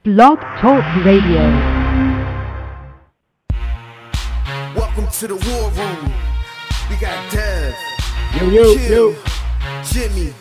Blog Talk Radio. Welcome to the war room. We got Dev, Yo. Jimmy,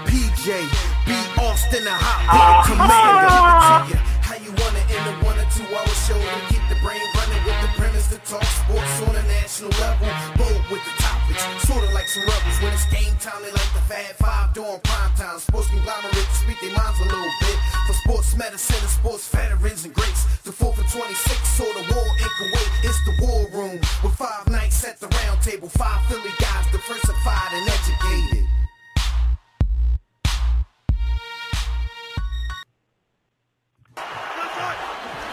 PJ, B. Austin, the hot commander. How you wanna end a 1 or 2 hour show and keep the brain running with the premise to talk sports on a national level. Bold with the topics, sorta like some rebels. When it's game time, they like the Fab Five during prime time. Sports conglomerates speak their minds a little bit. For sports medicine and sports veterans and greats. The 4th and 26th, so the war in Kuwait. It's the war room with 5 nights at the round table. 5 Philly guys, diversified and educated.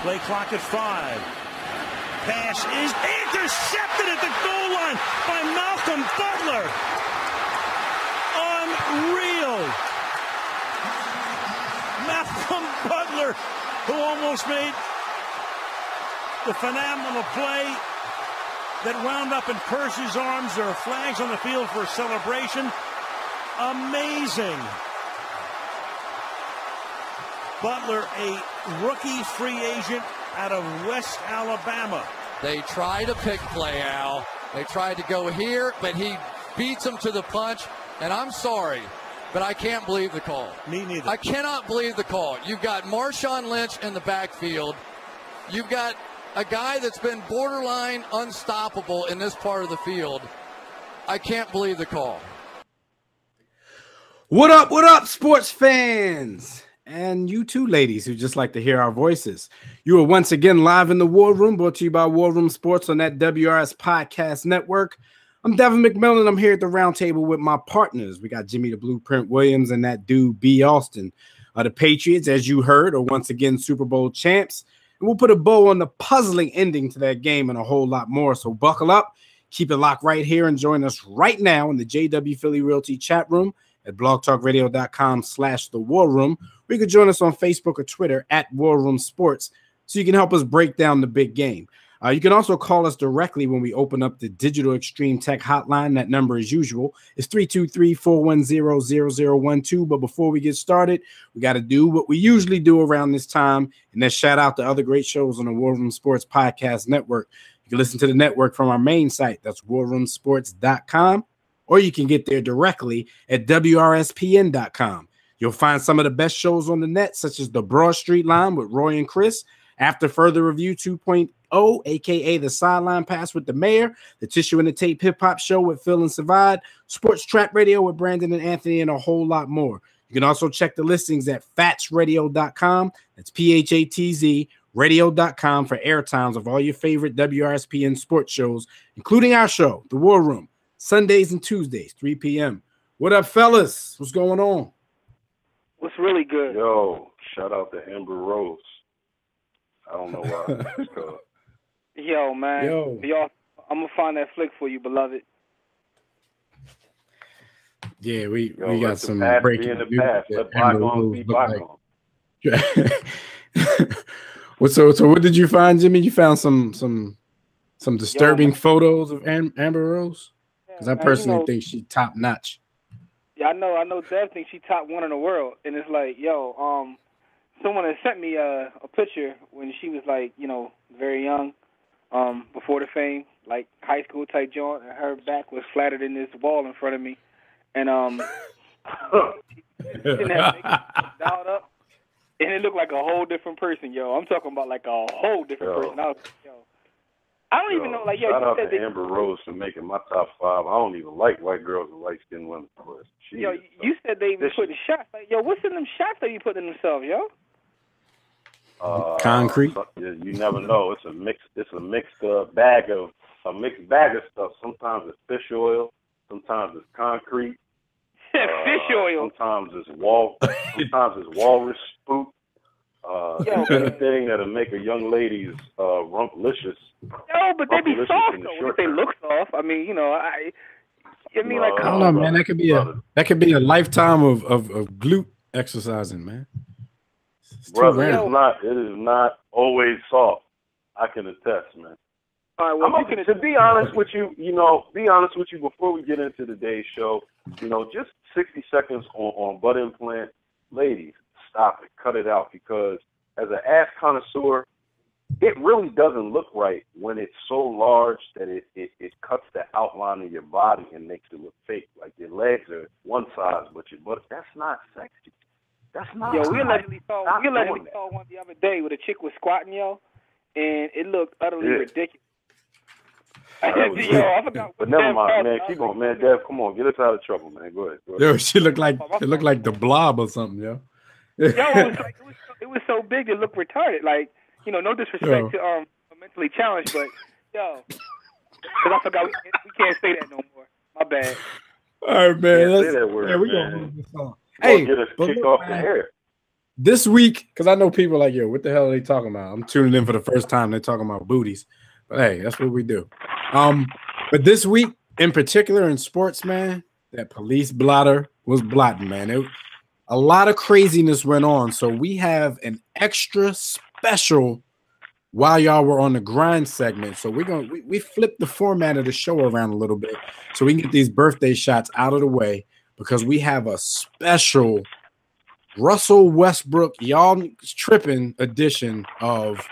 Play clock at 5. Pass is intercepted at the goal line by Malcolm Butler. Unreal. Malcolm Butler, who almost made the phenomenal play that wound up in Percy's arms. There are flags on the field for a celebration. Amazing. Butler, a rookie free agent out of West Alabama. They try to pick play, Al. They tried to go here, but he beats him to the punch. And I'm sorry, but I can't believe the call. Me neither. I cannot believe the call. You've got Marshawn Lynch in the backfield. You've got a guy that's been borderline unstoppable in this part of the field. I can't believe the call. What up, sports fans? And you too, ladies, who just like to hear our voices. You are once again live in the War Room, brought to you by War Room Sports on that WRS Podcast Network. I'm Devin McMillan. I'm here at the round table with my partners. We got Jimmy the Blueprint Williams and that dude B. Austin. The Patriots, as you heard, are once again Super Bowl champs. And we'll put a bow on the puzzling ending to that game and a whole lot more. So buckle up, keep it locked right here, and join us right now in the JW Philly Realty chat room at blogtalkradio.com/the War Room. Or you can join us on Facebook or Twitter at War Room Sports so you can help us break down the big game. You can also call us directly when we open up the Digital Extreme Tech Hotline. That number, as usual, is 323-410-0012. But before we get started, we got to do what we usually do around this time, and that's shout out to other great shows on the War Room Sports Podcast Network. You can listen to the network from our main site. That's warroomsports.com. Or you can get there directly at WRSPN.com. You'll find some of the best shows on the net, such as the Broad Street Line with Roy and Chris, After Further Review 2.0, a.k.a. the Sideline Pass with the Mayor, the Tissue and the Tape Hip Hop Show with Phil and Savad, Sports Trap Radio with Brandon and Anthony, and a whole lot more. You can also check the listings at fatsradio.com. That's PHATZ radio.com for airtimes of all your favorite WRSPN sports shows, including our show, The War Room, Sundays and Tuesdays, 3 p.m. What up, fellas? What's going on? What's really good? Yo, shout out to Amber Rose. I don't know why. Yo, man. Yo. I'm going to find that flick for you, beloved. Yeah, we Yo, got some past breaking be in the news past. that Let Amber bygones Rose be look bygones. like. So what did you find, Jimmy? You found some disturbing photos of Amber Rose? Because I personally think she's top notch. Yeah, I know Dev thinks she top 1 in the world. And it's like, someone had sent me a picture when she was like, very young, before the fame, like high school type joint, and her back was flattered in this wall in front of me. And she didn't have makeup dialed up. And it looked like a whole different person, yo. I'm talking about like a whole different person. I was like, I don't even know, like, shout out to Amber Rose for making my top 5. I don't even like white girls and light-skinned women. You said they be putting shots. Like, what's in them shots they be putting in themselves, yo? Concrete. You never know. It's a mixed bag of stuff. Sometimes it's fish oil. Sometimes it's concrete. Fish oil. Sometimes it's walrus spook. Anything that'll make a young lady's rumplicious. No, but they be soft though. If they look soft, I mean, I don't know, man. That could be a lifetime of glute exercising, man. Brother, it is not always soft. I can attest, man. All right, well, to be honest with you, before we get into today's show, just 60 seconds on butt implant. Ladies, stop it. Cut it out, because as an ass connoisseur, it really doesn't look right when it's so large that it cuts the outline of your body and makes it look fake. Like your legs are one size, but your butt. That's not sexy. That's not. Yo, we allegedly saw one the other day where the chick was squatting, yo, and it looked utterly ridiculous. I forgot. But never mind, man. Keep on, man. Dev, come on, get us out of trouble, man. Go ahead. Yo, she looked like the Blob or something, yo. Yo, it was so big it looked retarded. Like, you know, no disrespect to mentally challenged, but yo, because I forgot we can't say that no more. My bad. All right, man. Let's say that word. Yeah, we gonna move this on. Hey, get us kicked off the air. This week, because I know people are like, yo, what the hell are they talking about? I'm tuning in for the first time. They're talking about booties. But hey, that's what we do. But this week in particular in sports, man, that police blotter was blotting, man. A lot of craziness went on. So we have an extra special while y'all were on the grind segment. So we flipped the format of the show around a little bit so we can get these birthday shots out of the way, because we have a special Russell Westbrook y'all tripping edition of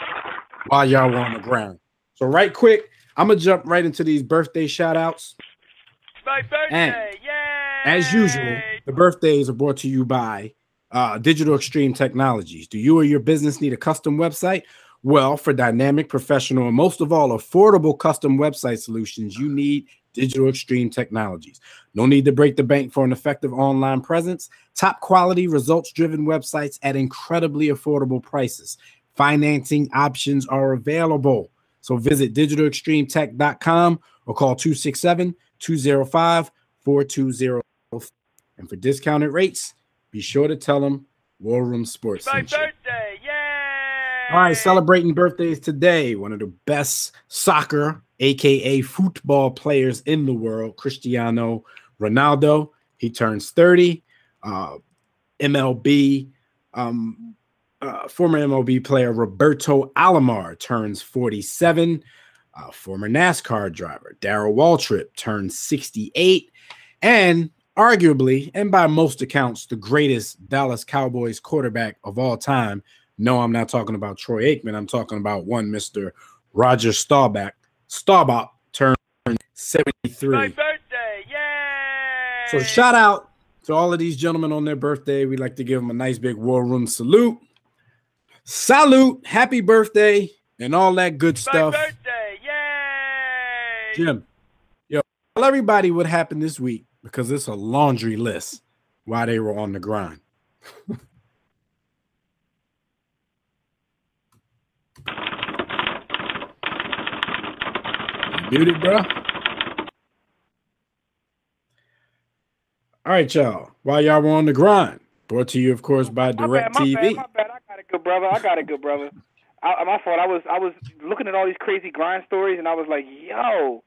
while y'all were on the ground. So right quick, I'm gonna jump right into these birthday shout outs. My birthday, and, yay! As usual, the birthdays are brought to you by Digital Extreme Technologies. Do you or your business need a custom website? Well, for dynamic, professional, and most of all, affordable custom website solutions, you need Digital Extreme Technologies. No need to break the bank for an effective online presence. Top quality, results-driven websites at incredibly affordable prices. Financing options are available. So visit digitalextremetech.com or call 267-205-4205. And for discounted rates, be sure to tell them War Room Sports. My birthday, yay! All right, celebrating birthdays today. One of the best soccer, a.k.a. football players in the world, Cristiano Ronaldo. He turns 30. MLB, former MLB player Roberto Alomar turns 47. Former NASCAR driver Darrell Waltrip turns 68. And arguably, and by most accounts, the greatest Dallas Cowboys quarterback of all time. No, I'm not talking about Troy Aikman. I'm talking about one Mr. Roger Staubach. Staubach turned 73. My birthday, yay! So shout out to all of these gentlemen on their birthday. We'd like to give them a nice big War Room salute. Salute, happy birthday, and all that good stuff. My birthday, yay! Jim, yo, tell everybody what happened this week, because it's a laundry list while they were on the grind. Muted, bro. All right, y'all. While y'all were on the grind, brought to you, of course, by DirecTV. My bad. I got it, good brother. My fault. I was looking at all these crazy grind stories, and I was like, yo,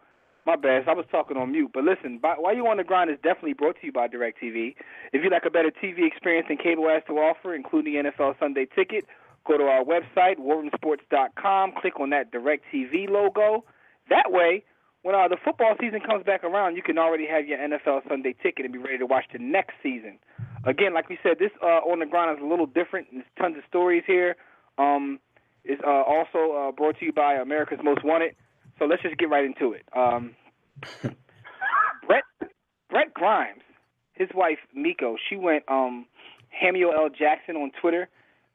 my bad. So I was talking on mute. But listen, While You on the Grind is definitely brought to you by DirecTV. If you'd like a better TV experience than cable has to offer, including the NFL Sunday Ticket, go to our website, warroomsports.com. Click on that DirecTV logo. That way, when the football season comes back around, you can already have your NFL Sunday Ticket and be ready to watch the next season. Again, like we said, this On the Grind is a little different. There's tons of stories here. It's also brought to you by America's Most Wanted. So let's just get right into it. Brett Grimes, his wife Miko, she went Samuel L. Jackson on Twitter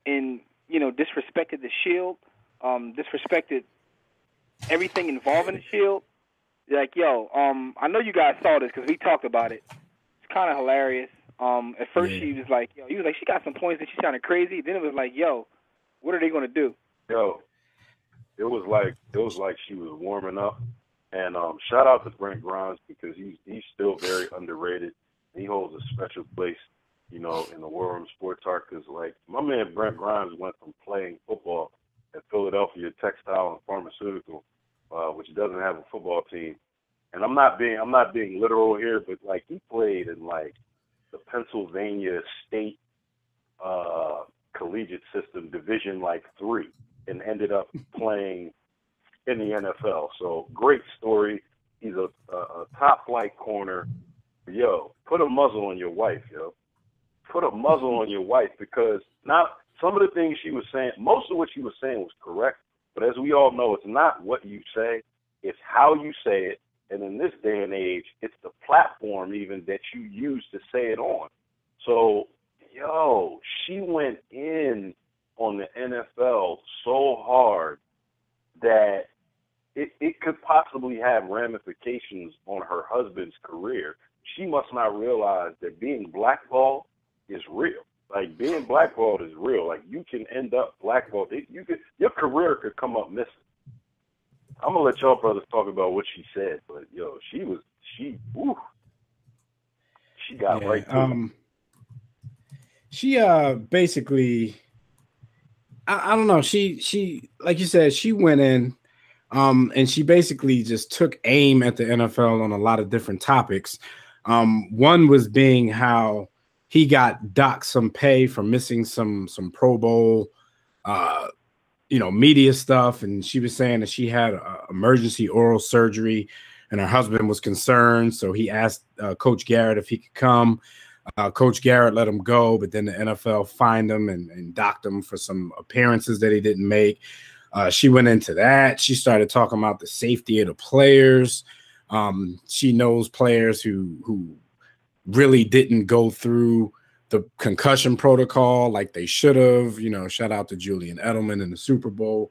and, disrespected the Shield, disrespected everything involving the Shield. Like, yo, I know you guys saw this because we talked about it. It's kind of hilarious. At first she was like, yo, he was like, she got some points and she sounded crazy. Then it was like, yo, what are they going to do? Yo, it was like she was warming up. And shout out to Brent Grimes, because he's still very underrated. He holds a special place, in the War Room Sports Heart, because like my man Brent Grimes went from playing football at Philadelphia Textile and Pharmaceutical, which doesn't have a football team. And I'm not being literal here, but like he played in like the Pennsylvania State collegiate system, Division like 3, and ended up playing in the NFL. So great story. He's a top flight corner. Yo, put a muzzle on your wife, yo. Put a muzzle on your wife, because some of the things she was saying, most of what she was saying was correct. But as we all know, it's not what you say, it's how you say it. And in this day and age, it's the platform even that you use to say it on. So, she went in on the NFL so hard that it could possibly have ramifications on her husband's career. She must not realize that being blackballed is real. Like, being blackballed is real. Like, you can end up blackballed. Your career could come up missing. I'm going to let y'all brothers talk about what she said, but, she got right to it. She basically, I don't know. She like you said, she went in and she basically just took aim at the NFL on a lot of different topics. One was being how he got docked some pay for missing some Pro Bowl, media stuff. And she was saying that she had emergency oral surgery and her husband was concerned. So he asked Coach Garrett if he could come. Coach Garrett let him go, but then the NFL fined him and docked him for some appearances that he didn't make. She went into that. She started talking about the safety of the players. She knows players who really didn't go through the concussion protocol like they should have. Shout out to Julian Edelman in the Super Bowl.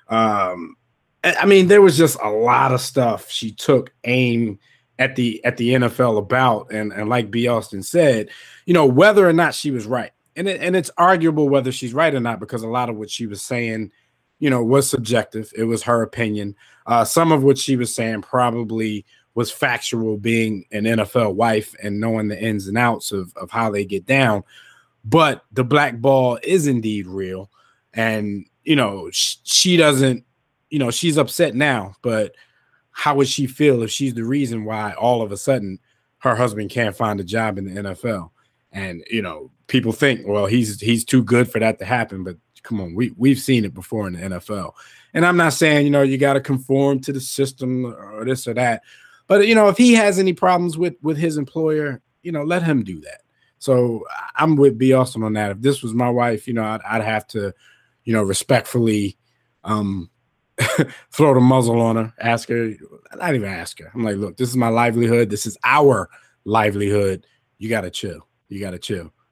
There was just a lot of stuff she took aim at the NFL about, and like B. Austin said, whether or not she was right, and it's arguable whether she's right or not, because a lot of what she was saying, was subjective. It was her opinion. Some of what she was saying probably was factual, being an NFL wife and knowing the ins and outs of how they get down. But the black ball is indeed real, and she doesn't, she's upset now, but how would she feel if she's the reason why all of a sudden her husband can't find a job in the NFL? And, people think, well, he's too good for that to happen. But come on, we've seen it before in the NFL. And I'm not saying, you got to conform to the system or this or that. But, if he has any problems with his employer, let him do that. So I'm with B. Austin on that. If this was my wife, I'd have to, respectfully throw the muzzle on her, ask her, not even ask her. I'm like, look, this is my livelihood. This is our livelihood. You got to chill.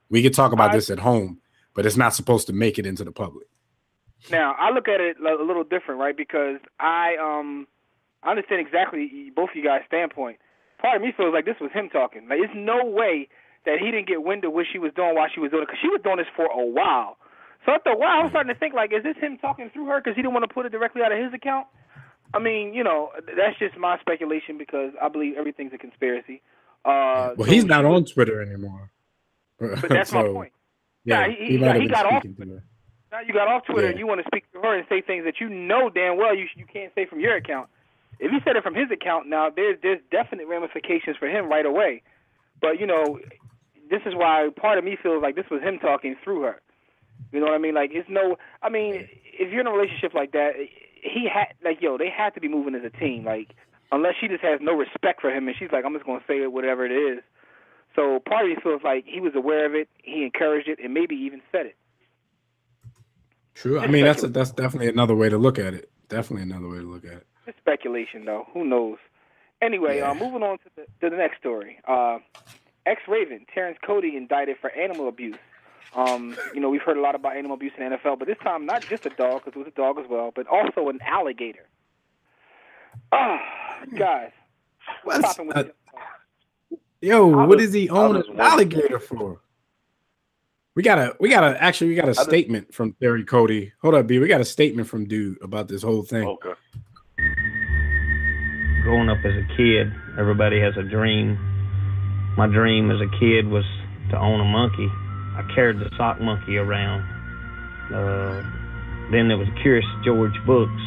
We could talk about this at home, but it's not supposed to make it into the public. Now, I look at it a little different, right? Because I understand exactly both of you guys' standpoint. Part of me feels like this was him talking. Like, there's no way that he didn't get wind of what she was doing while she was doing it, because she was doing this for a while. So after a while, I was starting to think, like, is this him talking through her because he didn't want to put it directly out of his account? That's just my speculation, because I believe everything's a conspiracy. He's not on Twitter anymore. But that's my point. Yeah, he got off Twitter. Now you got off Twitter and you want to speak to her and say things that you know damn well you can't say from your account. If he said it from his account, now there's definite ramifications for him right away. But, this is why part of me feels like this was him talking through her. You know what I mean? Like, if you're in a relationship like that, they had to be moving as a team. Like, unless she just has no respect for him and she's like, I'm just going to say it, whatever it is. So part of me feels like he was aware of it, he encouraged it, and maybe even said it. True. That's definitely another way to look at it. It's speculation, though. Who knows? Anyway, moving on to the next story. Ex-Raven, Terrence Cody, indicted for animal abuse. We've heard a lot about animal abuse in the NFL, but this time not just a dog, because it was a dog as well, but also an alligator. Guys, what's popping with this? What does he own an alligator for? We got a statement from Terry Cody. Hold up, B. We got a statement from dude about this whole thing. Okay. Growing up as a kid, everybody has a dream. My dream as a kid was to own a monkey. I carried the sock monkey around. Then there was Curious George books.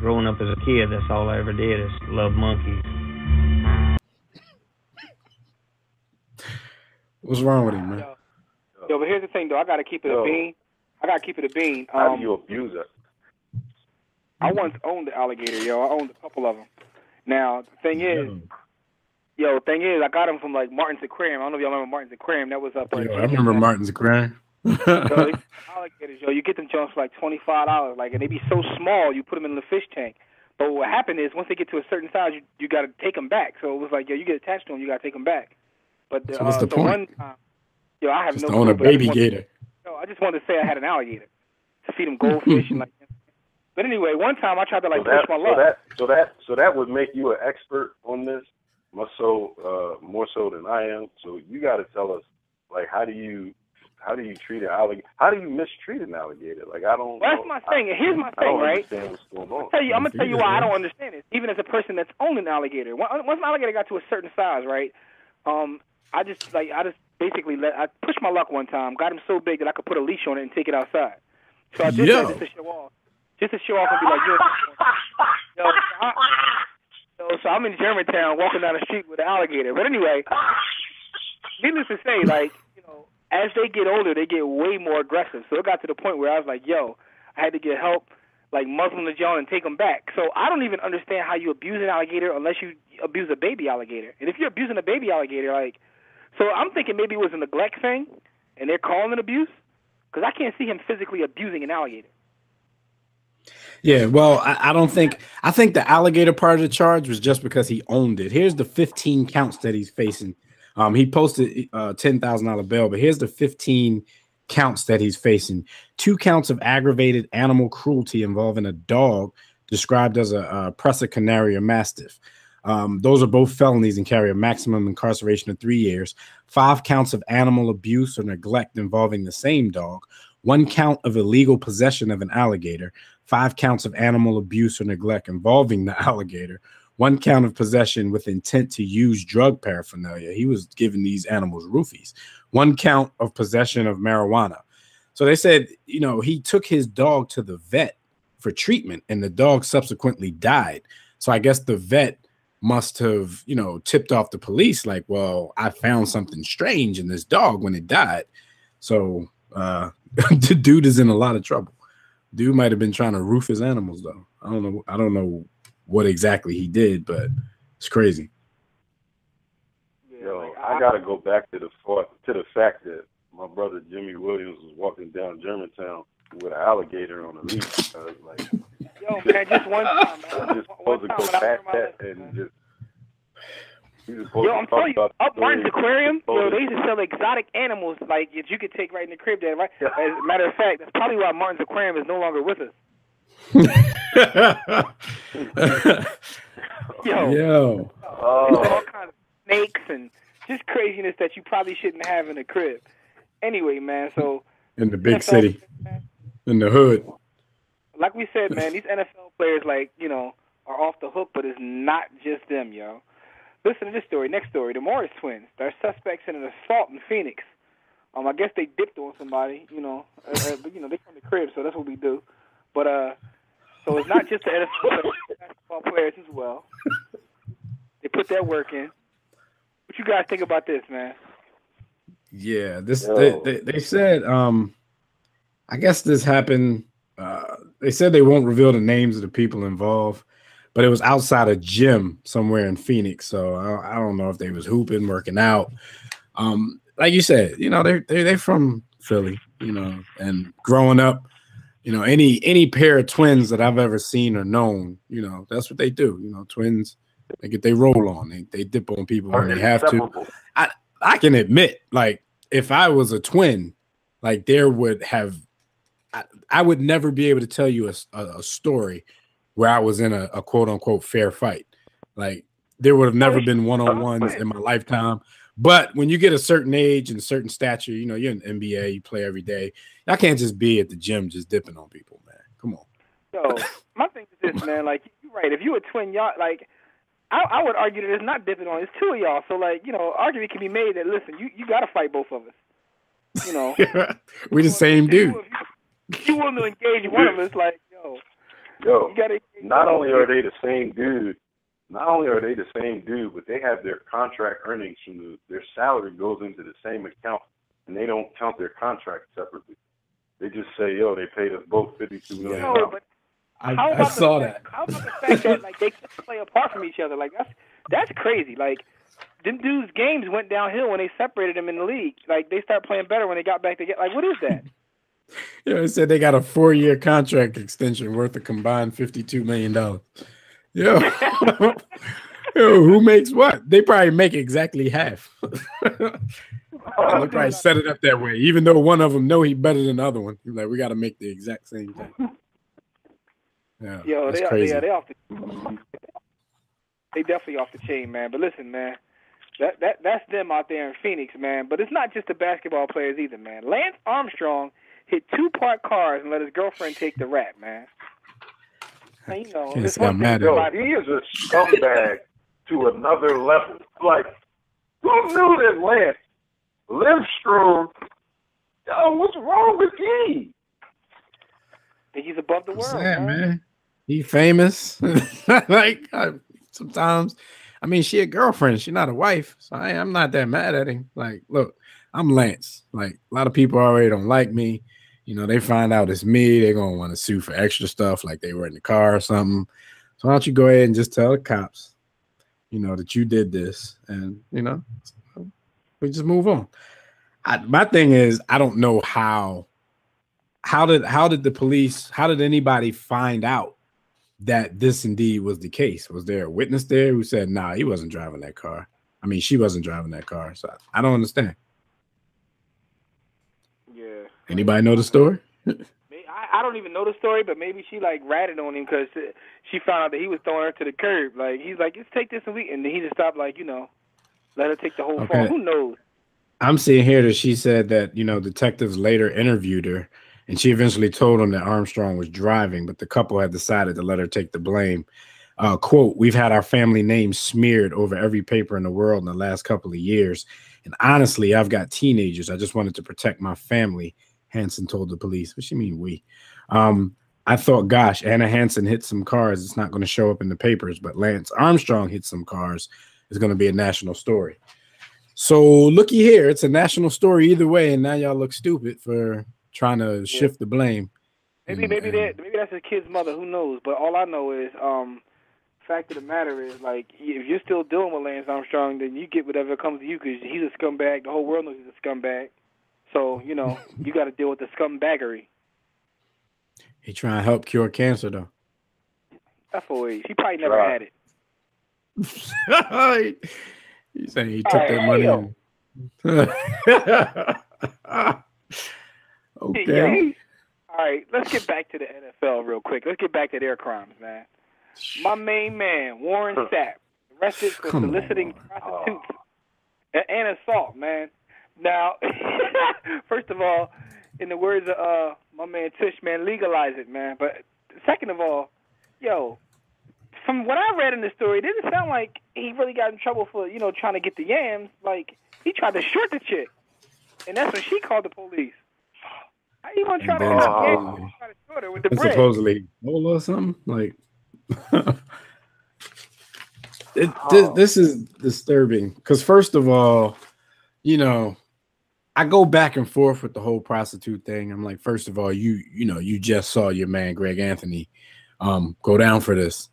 Growing up as a kid, that's all I ever did is love monkeys. What's wrong with him, man? But here's the thing, though. I got to keep it a bean. How do you abuse it? I once owned the alligator, I owned a couple of them. Now, the thing is, I got them from, like, Martin's Aquarium. I don't know if y'all remember Martin's Aquarium. That was up. I remember Martin's Aquarium. Yo, alligators, yo, you get them joints for like $25, like, and they be so small, you put them in the fish tank. But what happened is, once they get to a certain size, you got to take them back. So it was like, yo, you get attached to them, you got to take them back. But So what's the point? one time, yo, I have Just no own clue, a but I baby just wanted- gator. Yo, I just wanted to say I had an alligator to feed them goldfish and like. But anyway, one time I tried to like push my luck. So that would make you an expert on this, more so than I am. So you got to tell us, like, how do you treat an alligator? How do you mistreat an alligator? Like, I don't. Well, that's my thing. Here's my I don't thing, right? understand what's going on. I'm gonna tell you why I don't understand it. Even as a person that's owned an alligator, once an alligator got to a certain size, right? I just basically I pushed my luck one time, got him so big that I could put a leash on it and take it outside. So I did that just to show off. Just to show off and be like, so I'm in Germantown walking down the street with an alligator. But anyway, needless to say, like, you know, as they get older, they get way more aggressive. So it got to the point where I was like, yo, I had to get help, like muzzle the jaw and take them back. So I don't even understand how you abuse an alligator unless you abuse a baby alligator. And if you're abusing a baby alligator, like, so I'm thinking maybe it was a neglect thing and they're calling it abuse, because I can't see him physically abusing an alligator. Yeah, well, I think the alligator part of the charge was just because he owned it. Here's the 15 counts that he's facing. He posted a $10,000 bail, but here's the 15 counts that he's facing. 2 counts of aggravated animal cruelty involving a dog described as a Presa Canaria Mastiff. Those are both felonies and carry a maximum incarceration of 3 years. 5 counts of animal abuse or neglect involving the same dog. 1 count of illegal possession of an alligator. 5 counts of animal abuse or neglect involving the alligator. 1 count of possession with intent to use drug paraphernalia. He was giving these animals roofies. 1 count of possession of marijuana. So they said, you know, he took his dog to the vet for treatment and the dog subsequently died. So I guess the vet must have, you know, tipped off the police like, well, I found something strange in this dog when it died. So the dude is in a lot of trouble. Dude might have been trying to roof his animals, though. I don't know what exactly he did, but it's crazy. Yo, I gotta go back to the fact that my brother Jimmy Williams was walking down Germantown with an alligator on a leash. I was like, yo, man, just one time, man. just supposed to go past that and just. Yo, I'm telling you, up Martin's Aquarium, yo, they used to sell exotic animals like that you could take right in the crib there, right? As a matter of fact, that's probably why Martin's Aquarium is no longer with us. Yo. All kinds of snakes and just craziness that you probably shouldn't have in a crib. Anyway, man, so in the big city, in the hood. Like we said, man, these NFL players, like, you know, are off the hook, but it's not just them, yo. Listen to this story. Next story. The Morris twins. They're suspects in an assault in Phoenix. I guess they dipped on somebody, you know. But, you know, they from the crib, so that's what we do. But, so it's not just the NFL players, basketball players as well. They put their work in. What you guys think about this, man? Yeah, they said, I guess this happened. They said they won't reveal the names of the people involved. But it was outside a gym somewhere in Phoenix, so I don't know if they was hooping, working out. Like you said, you know, they're from Philly, you know, and growing up, you know, any pair of twins that I've ever seen or known, you know, that's what they do. You know, twins, they get they roll on, they dip on people when they have to. I can admit, like, if I was a twin, like there would have, I would never be able to tell you a story where I was in a quote unquote fair fight. Like there would have never been one-on-ones in my lifetime. But when you get a certain age and a certain stature, you know, you're in the NBA, you play every day. I can't just be at the gym just dipping on people, man. Come on. So my thing is this, man, like you're right. If you a twin, y'all like I would argue that it's not dipping on, it's 2 of y'all. So like, you know, argument can be made that listen, you gotta fight both of us. You know. We the same dude. If you want to engage one of us, like, Yo, not only are they the same dude, but they have their contract earnings from their salary goes into the same account, and they don't count their contract separately. They just say, yo, they paid us both $52 million. But I saw that. How about the fact that like they can't play apart from each other? Like that's crazy. Like them dudes' games went downhill when they separated them in the league. Like they start playing better when they got back together. Like what is that? You know, it said they got a 4-year contract extension worth a combined $52 million. Yo, yo, who makes what? They probably make exactly half. They probably set it up that way, even though one of them know he better than the other one. He's like, we got to make the exact same thing. Yeah, Yo, that's they crazy. off they definitely off the chain, man. But listen, man, that's them out there in Phoenix, man. But it's not just the basketball players either, man. Lance Armstrong hit 2 parked cars and let his girlfriend take the rap, man. And, you know, Can't say I'm mad at Yo, him. he is a scumbag to another level. Like, who knew that Lance Livstrom? Yo, what's wrong with he? he's above the world, Sad, man. He famous. Like sometimes, I mean, she a girlfriend. She not a wife. So I'm not that mad at him. Like, look, I'm Lance. Like a lot of people already don't like me. You know, they find out it's me. They're gonna want to sue for extra stuff, like they were in the car or something. So why don't you go ahead and just tell the cops, you know, that you did this, and you know, we just move on. My thing is, I don't know how did the police, how did anybody find out that this indeed was the case? Was there a witness there who said, nah, he wasn't driving that car? I mean, she wasn't driving that car. So I don't understand. Yeah. Anybody know the story? I don't even know the story, but maybe she like ratted on him because she found out that he was throwing her to the curb. Like he's like, let's take this and then he just stopped, like, you know, let her take the whole phone. Who knows? I'm seeing here that she said that, you know, detectives later interviewed her and she eventually told them that Armstrong was driving, but the couple had decided to let her take the blame. Quote, we've had our family name smeared over every paper in the world in the last couple of years. And honestly, I've got teenagers. I just wanted to protect my family, Hansen told the police. What you mean we? I thought, gosh, Anna Hansen hit some cars. It's not going to show up in the papers, but Lance Armstrong hit some cars. It's going to be a national story. So looky here. It's a national story either way, and now y'all look stupid for trying to shift the blame. Maybe that's his kid's mother. Who knows? But all I know is, fact of the matter is, like, if you're still dealing with Lance Armstrong, then you get whatever comes to you because he's a scumbag. The whole world knows he's a scumbag. So, you know, you got to deal with the scumbaggery. He trying to help cure cancer, though. FOH. He probably never had it. He's saying he took that money. Okay. Yeah. All right, let's get back to the NFL real quick. Let's get back to their crimes, man. My main man, Warren Sapp, arrested for soliciting prostitutes and assault, man. Now, first of all, in the words of my man Tush, man, legalize it, man. But second of all, yo, from what I read in the story, it didn't sound like he really got in trouble for, you know, trying to get the yams. Like, he tried to short the chick, and that's when she called the police. How you gonna try to short her with the bread? Supposedly Ebola or something? Like, this is disturbing. Because first of all, you know, I go back and forth with the whole prostitute thing. I'm like, first of all, you know, you just saw your man Greg Anthony go down for this.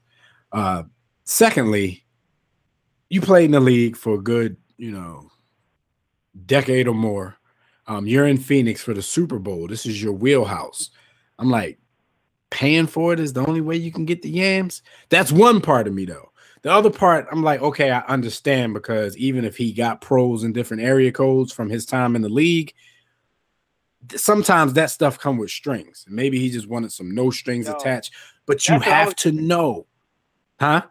Secondly, you played in the league for a good, you know, decade or more. You're in Phoenix for the Super Bowl. This is your wheelhouse. I'm like, paying for it is the only way you can get the yams. That's one part of me, though. The other part, I'm like, okay, I understand, because even if he got pros in different area codes from his time in the league, sometimes that stuff come with strings. Maybe he just wanted some no strings attached, but you have to know. Huh?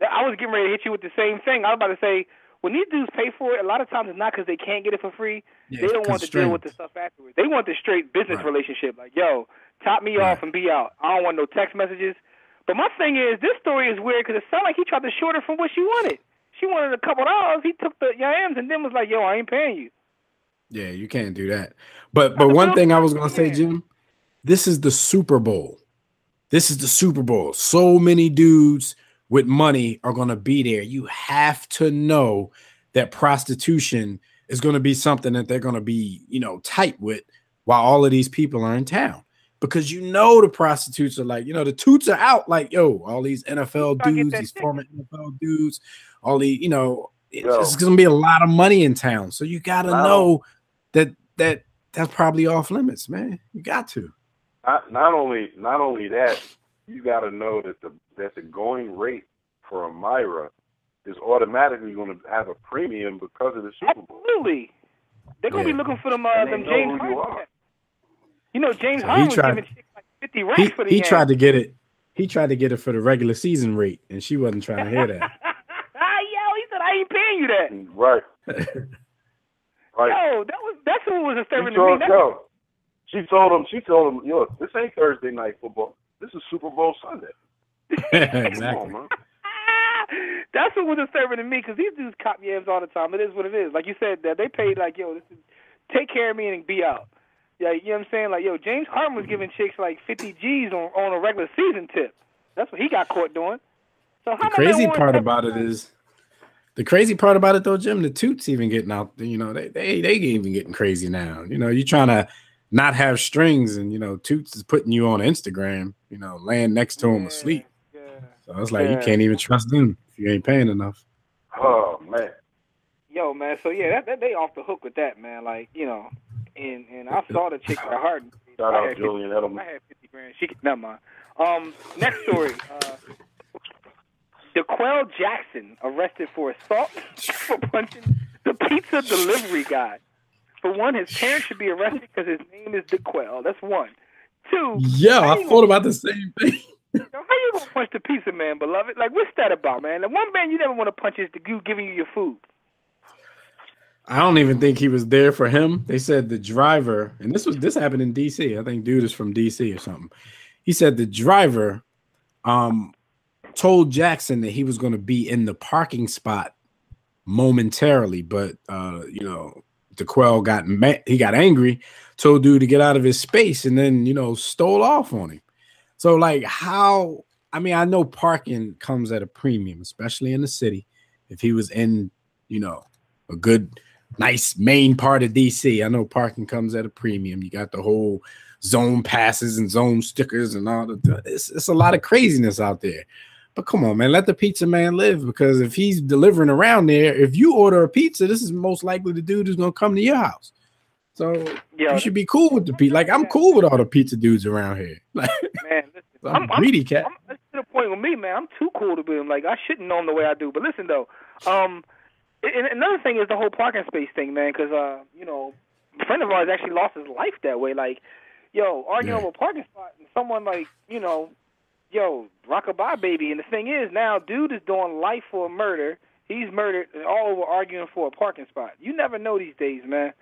I was getting ready to hit you with the same thing. I was about to say, when these dudes pay for it, a lot of times it's not because they can't get it for free. Yeah, they don't want to deal with the stuff afterwards. They want the straight business relationship. Like, yo, top me off and be out. I don't want no text messages. But my thing is, this story is weird because it sounded like he tried to short her from what she wanted. She wanted a couple dollars. He took the yams and then was like, yo, I ain't paying you. Yeah, you can't do that. But one thing I was going to say, Jim, this is the Super Bowl. This is the Super Bowl. So many dudes with money are going to be there. You have to know that prostitution is going to be something that they're going to be, you know, tight with while all of these people are in town. Because, you know, the prostitutes are like, you know, the toots are out like, yo, all these NFL dudes, these former NFL dudes, all the, you know, it's going to be a lot of money in town. So you got to know that's probably off limits, man. You got to. Not only that, you got to know that the going rate for a Myra is automatically going to have a premium because of the Super Bowl. Absolutely. They're going to be looking for them James Harden. You know, James Harden was giving chicks like 50 racks for the He tried to get it. He tried to get it for the regular season rate, and she wasn't trying to hear that. Yo, he said, I ain't paying you that. Right. Right. Yo, that's who was disturbing to me. She told him, yo, this ain't Thursday night football. This is Super Bowl Sunday. Exactly. Come on, man. That's what was disturbing to me, because these dudes cop yams all the time. It is what it is. Like you said, that they paid like, yo, this is take care of me and be out. Yeah, you know what I'm saying? Like, yo, James Harden was giving chicks like 50 G's on a regular season tip. That's what he got caught doing. So how the crazy part about it though, Jim, the toots even getting out. You know, they even getting crazy now. You know, you trying to not have strings, and you know, Toots is putting you on Instagram. You know, laying next to him asleep. Yeah. So it's like you can't even trust them if you ain't paying enough. Oh man. Yo, man. So yeah, that they off the hook with that, man. Like, you know, and I saw the chick at Harden. Shout out Julian Edelman. I had 50 grand. Never mind. Next story. DeQuell Jackson arrested for assault for punching the pizza delivery guy. For one, his parents should be arrested because his name is DeQuell. That's one. Two. Yeah, I thought about the same thing. How you gonna punch the pizza man, beloved? Like, what's that about, man? The one man you never want to punch is the dude giving you your food. I don't even think he was there for him. They said the driver, and this happened in DC. I think dude is from DC or something. He said the driver told Jackson that he was going to be in the parking spot momentarily, but you know, DeQuell got angry, told dude to get out of his space, and then, you know, stole off on him. So like, how? I mean, I know parking comes at a premium, especially in the city. If he was in, you know, a good, nice main part of DC, I know parking comes at a premium. You got the whole zone passes and zone stickers and all the. It's a lot of craziness out there. But come on, man, let the pizza man live, because if he's delivering around there, if you order a pizza, this is most likely the dude who's going to come to your house. So you should be cool with the pizza. Like, I'm cool with all the pizza dudes around here. Like, man, listen, I'm greedy, cat. That's to the point with me, man. I'm too cool to be him. Like, I shouldn't know him the way I do. But listen, though, and another thing is the whole parking space thing, man, because, you know, a friend of ours actually lost his life that way. Like, yo, arguing over a parking spot, and someone like, you know, yo, rockabye baby. And the thing is, now dude is doing life for a murder. He's murdered, and all over arguing for a parking spot. You never know these days, man.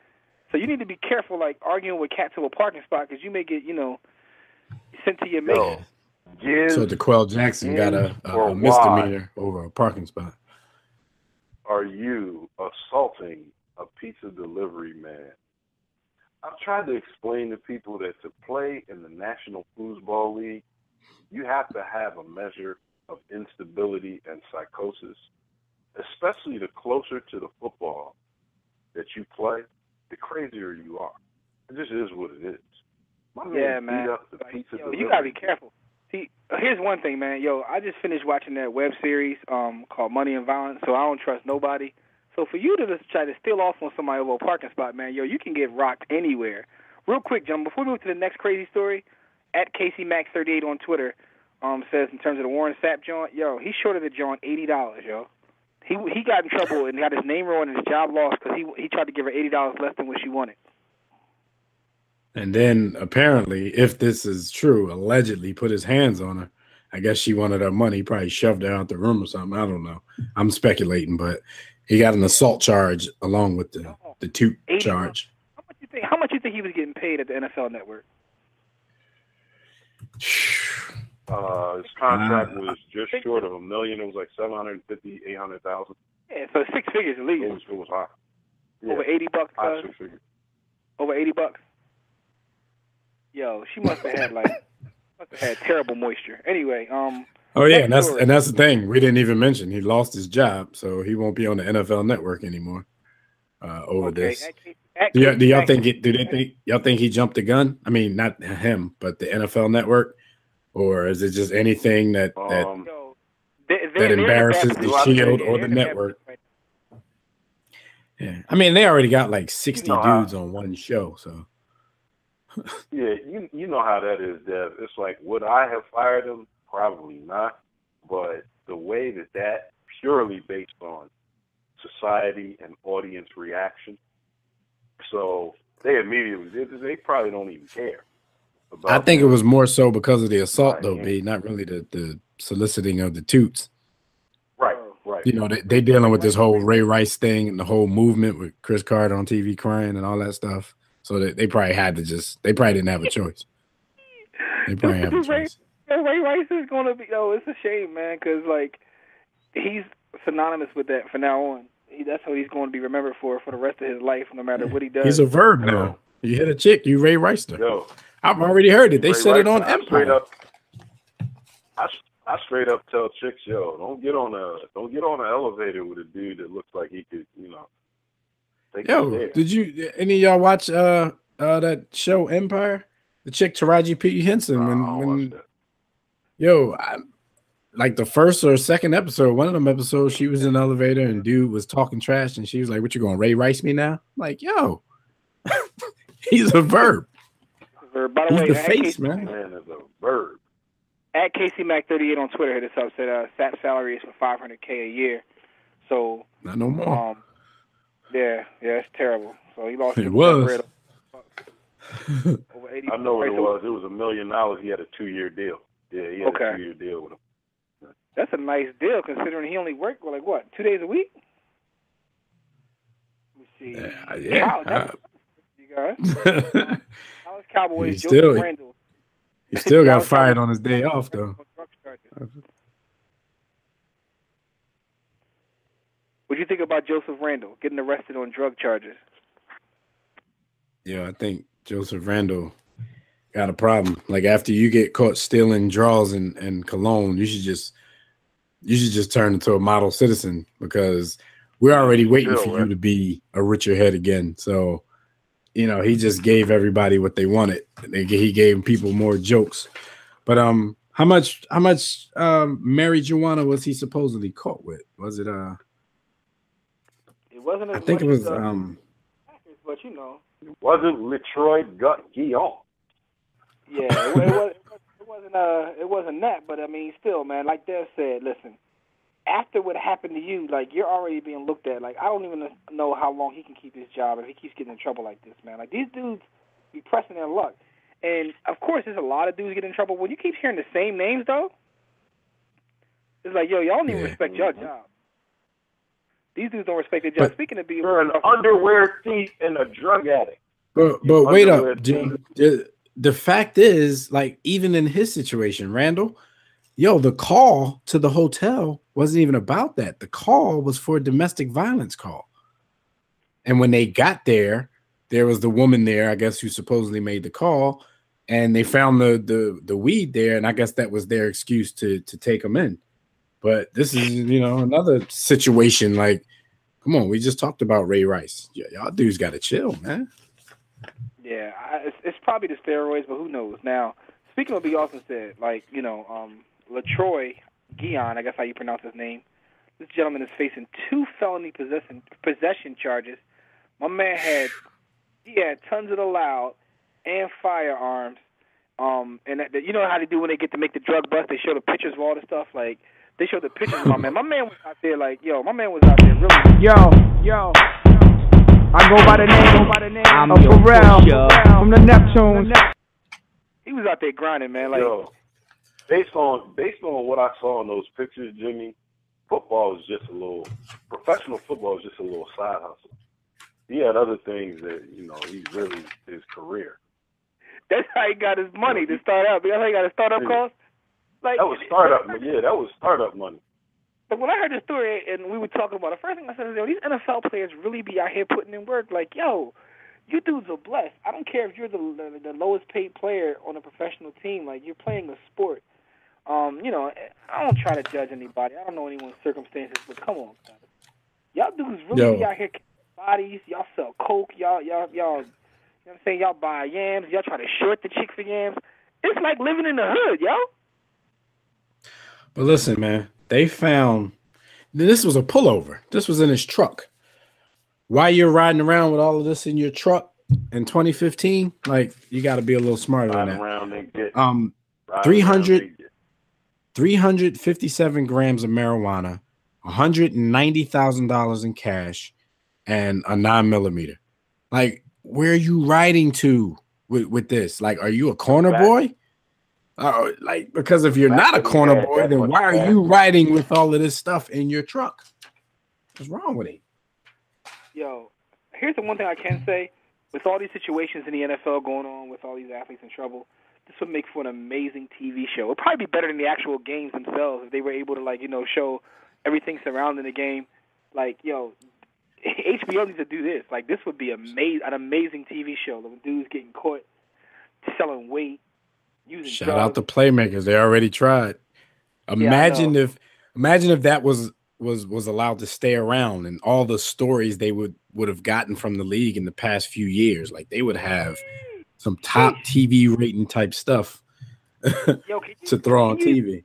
So you need to be careful, like, arguing with cats over a parking spot, because you may get, you know, sent to your maker. So DeQuell Jackson got a misdemeanor over a parking spot. Are you assaulting a pizza delivery man? I've tried to explain to people that to play in the National Foosball League, you have to have a measure of instability and psychosis, especially the closer to the football that you play, the crazier you are. It just is what it is. Yeah, man. You gotta be careful. See, here's one thing, man. Yo, I just finished watching that web series called Money and Violence, so I don't trust nobody. So for you to just try to steal off on somebody over a parking spot, man, yo, you can get rocked anywhere. Real quick, John, before we move to the next crazy story, at CaseyMax38 on Twitter says, in terms of the Warren Sapp joint, yo, he shorted the joint $80, yo. He got in trouble and got his name ruined and his job lost because he tried to give her $80 less than what she wanted. And then apparently, if this is true, allegedly put his hands on her. I guess she wanted her money. He probably shoved her out the room or something. I don't know. I'm speculating, but he got an assault charge along with the toot charge. How much you think he was getting paid at the NFL Network? His contract was just short of $1 million. It was like $750,000-800,000. Yeah, so 6 figures at least. It was high. Yeah. Over $80. High 6 figures. Over $80. Yo, she must have had terrible moisture. Anyway, Oh yeah, and that's the thing we didn't even mention. He lost his job, so he won't be on the NFL Network anymore. Over this. Do y'all think y'all think he jumped the gun? I mean, not him, but the NFL Network, or is it just anything that embarrasses the Shield or the network? Yeah, I mean they already got like 60 You know dudes on one show, so Yeah, you know how that is, Dev. It's like, would I have fired him? Probably not. But the way that purely based on society and audience reaction, so they immediately they probably don't even care. I think it was more so because of the assault, though, yeah. B, not really the soliciting of the toots. Right. You know, they dealing with this whole Ray Rice thing and the whole movement with Chris Carter on TV crying and all that stuff. So they probably had to they probably didn't have a choice. They probably have a choice. Ray Rice is going to be, it's a shame, man, because, like, he's synonymous with that from now on. That's what he's going to be remembered for the rest of his life, no matter what he does. He's a verb now. You hit a chick, you Ray Rice her. Yo, I've already heard it. They Ray said it Rice, on Empire. I straight up tell chicks, yo, don't get on an elevator with a dude that looks like he could, take you there. Did any of y'all watch that show Empire? The chick Taraji P. Henson like the first or second episode, one of them episodes, she was in the elevator and dude was talking trash and she was like, "What, you gonna Ray Rice me now?" I'm like, yo, he's a verb. By the way, the face, man. Man is a verb. At KCMac38 on Twitter hit us up, said SAP salary is for $500K a year. So not no more. Yeah, it's terrible. So he lost. It was. Over 80. I know what it was. It was $1 million. He had a 2-year deal. Yeah, he had a 2-year deal with him. That's a nice deal considering he only worked 2 days a week. Let me see. Yeah. You guys. Dallas Cowboys. He still got fired on his day off though. What do you think about Joseph Randle getting arrested on drug charges? Yeah, I think Joseph Randle got a problem. Like after you get caught stealing draws and cologne, you should just turn into a model citizen because we're already waiting for you to be a richer head again. So, he just gave everybody what they wanted. He gave people more jokes. But how much marijuana was he supposedly caught with? Was it It wasn't. I think it was but it wasn't Letroy Guillon. Yeah, it wasn't that, but I mean, still, man, like Dev said, listen, after what happened to you, like, you're already being looked at. Like, I don't even know how long he can keep his job if he keeps getting in trouble like this, man. Like, these dudes be pressing their luck. And, of course, there's a lot of dudes getting in trouble. When you keep hearing the same names, though, it's like, yo, y'all don't even respect your job. These dudes don't respect their job. Speaking of being... You're an underwear thief and a drug addict. But wait up, Jim. The fact is, like, even in his situation, Randall, the call to the hotel wasn't even about that. The call was for a domestic violence call. And when they got there, there was the woman there, I guess, who supposedly made the call, and they found the weed there, and I guess that was their excuse to take them in. But this is, another situation. Like, come on, we just talked about Ray Rice. Y'all dudes got to chill, man. Yeah, it's probably the steroids, but who knows? Now, speaking of what B. Austin said, like, Letroy Guillon, I guess how you pronounce his name, this gentleman is facing 2 felony possession charges. My man had tons of the loud and firearms. And you know how they do when they get to make the drug bust? They show the pictures of all the stuff. Like, they show the pictures of my man. My man was out there like, my man was out there really. Yo. I go by the name of Pharrell from the Neptune. He was out there grinding, man. Like, based on what I saw in those pictures, Jimmy, professional football is just a little side hustle. He had other things that, he really, his career. That's how he got his money to start out. That's how he got his startup cost. Like, that was startup money. But when I heard the story and we were talking about it, the first thing I said is, these NFL players really be out here putting in work. Like, you dudes are blessed. I don't care if you're the lowest paid player on a professional team. Like, you're playing a sport. I don't try to judge anybody. I don't know anyone's circumstances, but come on, guys. Y'all dudes really be out here bodies. Y'all sell coke. Y'all, you know what I'm saying? Y'all buy yams. Y'all try to short the chick for yams. It's like living in the hood, yo. But listen, man, they found this was a pullover. This was in his truck. while you're riding around with all of this in your truck in 2015, like you got to be a little smarter than that. Around and get, 357 grams of marijuana, $190,000 in cash, and a 9mm. Like, where are you riding to with this? Like, are you a corner boy? Like, because if you're not a corner boy, then why are you riding with all of this stuff in your truck? What's wrong with it? Yo, here's the one thing I can say. With all these situations in the NFL going on, with all these athletes in trouble, this would make for an amazing TV show. It would probably be better than the actual games themselves if they were able to, like, you know, show everything surrounding the game. Like, yo, HBO needs to do this. Like, this would be an amazing TV show. The dudes getting caught selling weight, using Shout drugs. out to Playmakers. They already tried. Imagine if that was allowed to stay around and all the stories they would have gotten from the league in the past few years. Like, they would have some top TV rating type stuff to throw on TV.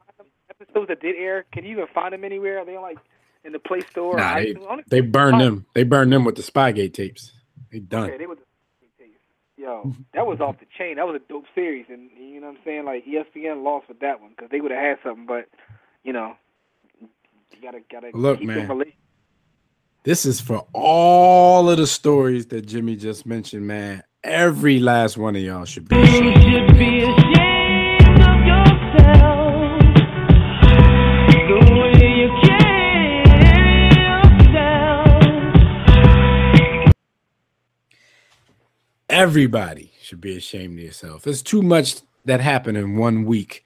Episodes that did air, can you even find them anywhere? Are they like in the Play Store? Nah, they burned them. They burned them with the Spygate tapes. They done. Okay, they were the Spygate tapes. Yo, that was off the chain. That was a dope series, and you know what I'm saying? Like, ESPN lost with that one because they would have had something, but you know, you gotta look, keep man. This is for all of the stories that Jimmy just mentioned, man. Every last one of y'all should be ashamed. You should be ashamed of yourself. The way you carry yourself. Everybody should be ashamed of yourself. There's too much that happened in 1 week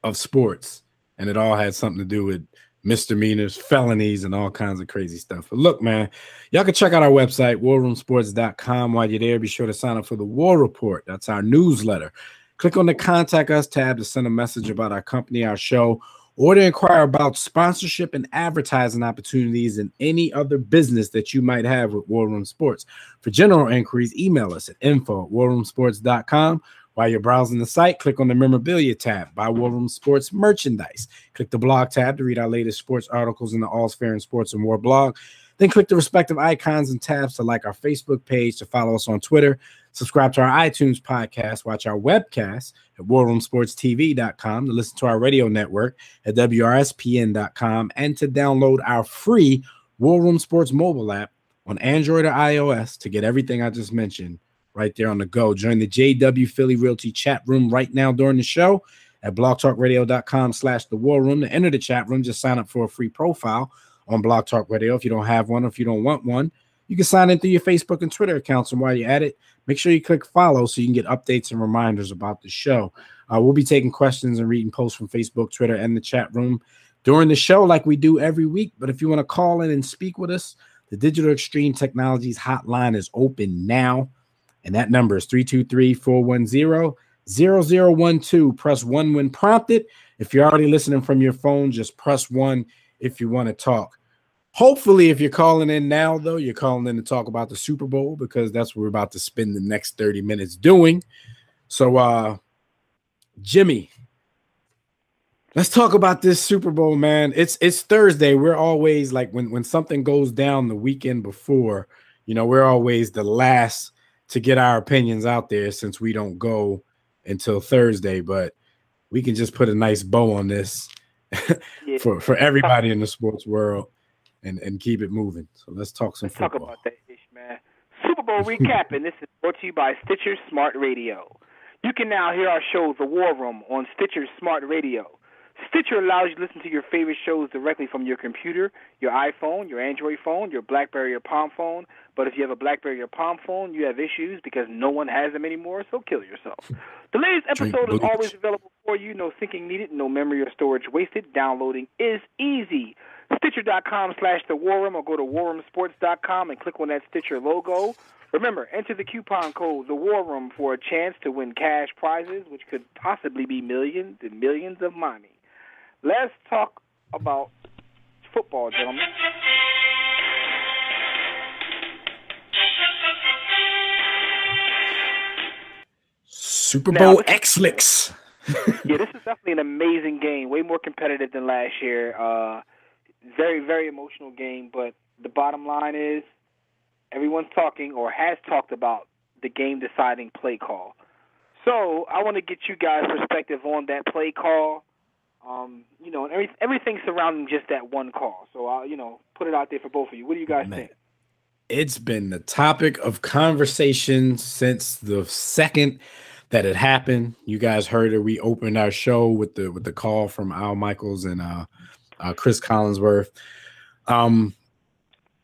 of sports, and it all had something to do with misdemeanors, felonies, and all kinds of crazy stuff. But look, man, y'all can check out our website, warroomsports.com. While you're there, be sure to sign up for the War Report. That's our newsletter. Click on the Contact Us tab to send a message about our company, our show, or to inquire about sponsorship and advertising opportunities and any other business that you might have with War Room Sports. For general inquiries, email us at info@warroomsports.com. While you're browsing the site, click on the Memorabilia tab, buy War Room Sports merchandise. Click the blog tab to read our latest sports articles in the All's Fair in Sports and War blog. Then click the respective icons and tabs to like our Facebook page, to follow us on Twitter, subscribe to our iTunes podcast, watch our webcast at warroomsportstv.com, to listen to our radio network at WRSPN.com, and to download our free War Room Sports mobile app on Android or iOS to get everything I just mentioned right there on the go. Join the JW Philly Realty chat room right now during the show at blogtalkradio.com/the war room. To enter the chat room, just sign up for a free profile on Blog Talk Radio. If you don't have one, or if you don't want one, you can sign in through your Facebook and Twitter accounts. And while you're at it, make sure you click follow so you can get updates and reminders about the show. We'll be taking questions and reading posts from Facebook, Twitter, and the chat room during the show like we do every week. But if you want to call in and speak with us, the Digital Extreme Technologies hotline is open now. And that number is 323-410-0012. Press 1 when prompted. If you're already listening from your phone, just press 1 if you want to talk. Hopefully, if you're calling in now, though, you're calling in to talk about the Super Bowl, because that's what we're about to spend the next 30 minutes doing. So, Jimmy, let's talk about this Super Bowl, man. It's Thursday. We're always like, when something goes down the weekend before, you know, we're always the last to get our opinions out there, since we don't go until Thursday, but we can just put a nice bow on this for everybody in the sports world and keep it moving. So let's talk some football. Talk about that, man. Super Bowl recapping. This is brought to you by Stitcher Smart Radio. You can now hear our show, The War Room, on Stitcher Smart Radio. Stitcher allows you to listen to your favorite shows directly from your computer, your iPhone, your Android phone, your BlackBerry or Palm phone. But if you have a BlackBerry or Palm phone, you have issues because no one has them anymore, so kill yourself. The latest episode is always available for you. No syncing needed, no memory or storage wasted. Downloading is easy. Stitcher.com/The War Room, or go to warroomsports.com and click on that Stitcher logo. Remember, enter the coupon code The War Room for a chance to win cash prizes, which could possibly be millions and millions of money. Let's talk about football, gentlemen. Super Bowl X-Lix. Yeah, this is definitely an amazing game. Way more competitive than last year. Very, very emotional game. But the bottom line is, everyone's talking or has talked about the game-deciding play call. So I want to get you guys' perspective on that play call, and everything surrounding just that one call. So I'll, put it out there for both of you. What do you guys think? It's been the topic of conversation since the second that it happened. You guys heard it. We opened our show with the call from Al Michaels and Chris Collinsworth.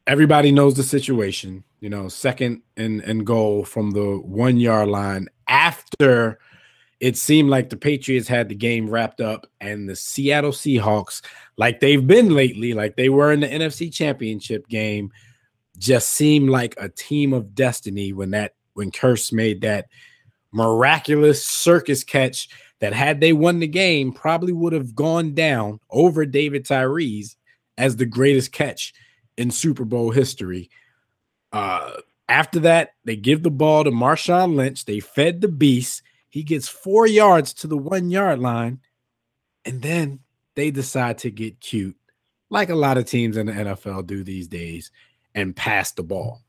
Everybody knows the situation. Second and goal from the 1 yard line after it seemed like the Patriots had the game wrapped up, and the Seattle Seahawks, like they've been lately, like they were in the NFC Championship game, just seemed like a team of destiny when Kearse made that miraculous circus catch that, had they won the game, probably would have gone down over David Tyree as the greatest catch in Super Bowl history. After that, they give the ball to Marshawn Lynch. They fed the beast. He gets 4 yards to the 1 yard line, and then they decide to get cute, like a lot of teams in the NFL do these days, and pass the ball.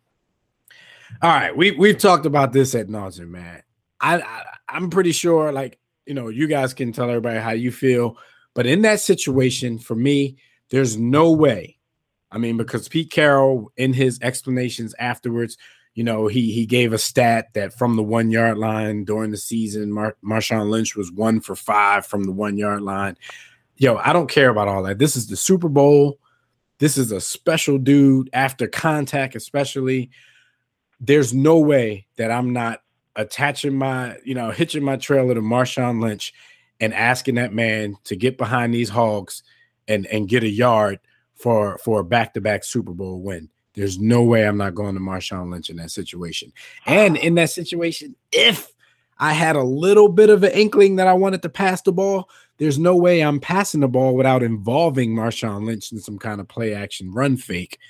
All right, we've talked about this ad nauseam, man. I'm pretty sure, you guys can tell everybody how you feel, but in that situation, for me, there's no way. I mean, because Pete Carroll, in his explanations afterwards, he gave a stat that from the 1 yard line during the season, Marshawn Lynch was 1 for 5 from the 1 yard line. I don't care about all that. This is the Super Bowl. This is a special dude after contact, especially. There's no way that I'm not attaching hitching my trailer to Marshawn Lynch and asking that man to get behind these hogs and get a yard for a back-to-back Super Bowl win. There's no way I'm not going to Marshawn Lynch in that situation. And in that situation, if I had a little bit of an inkling that I wanted to pass the ball, there's no way I'm passing the ball without involving Marshawn Lynch in some kind of play-action run fake.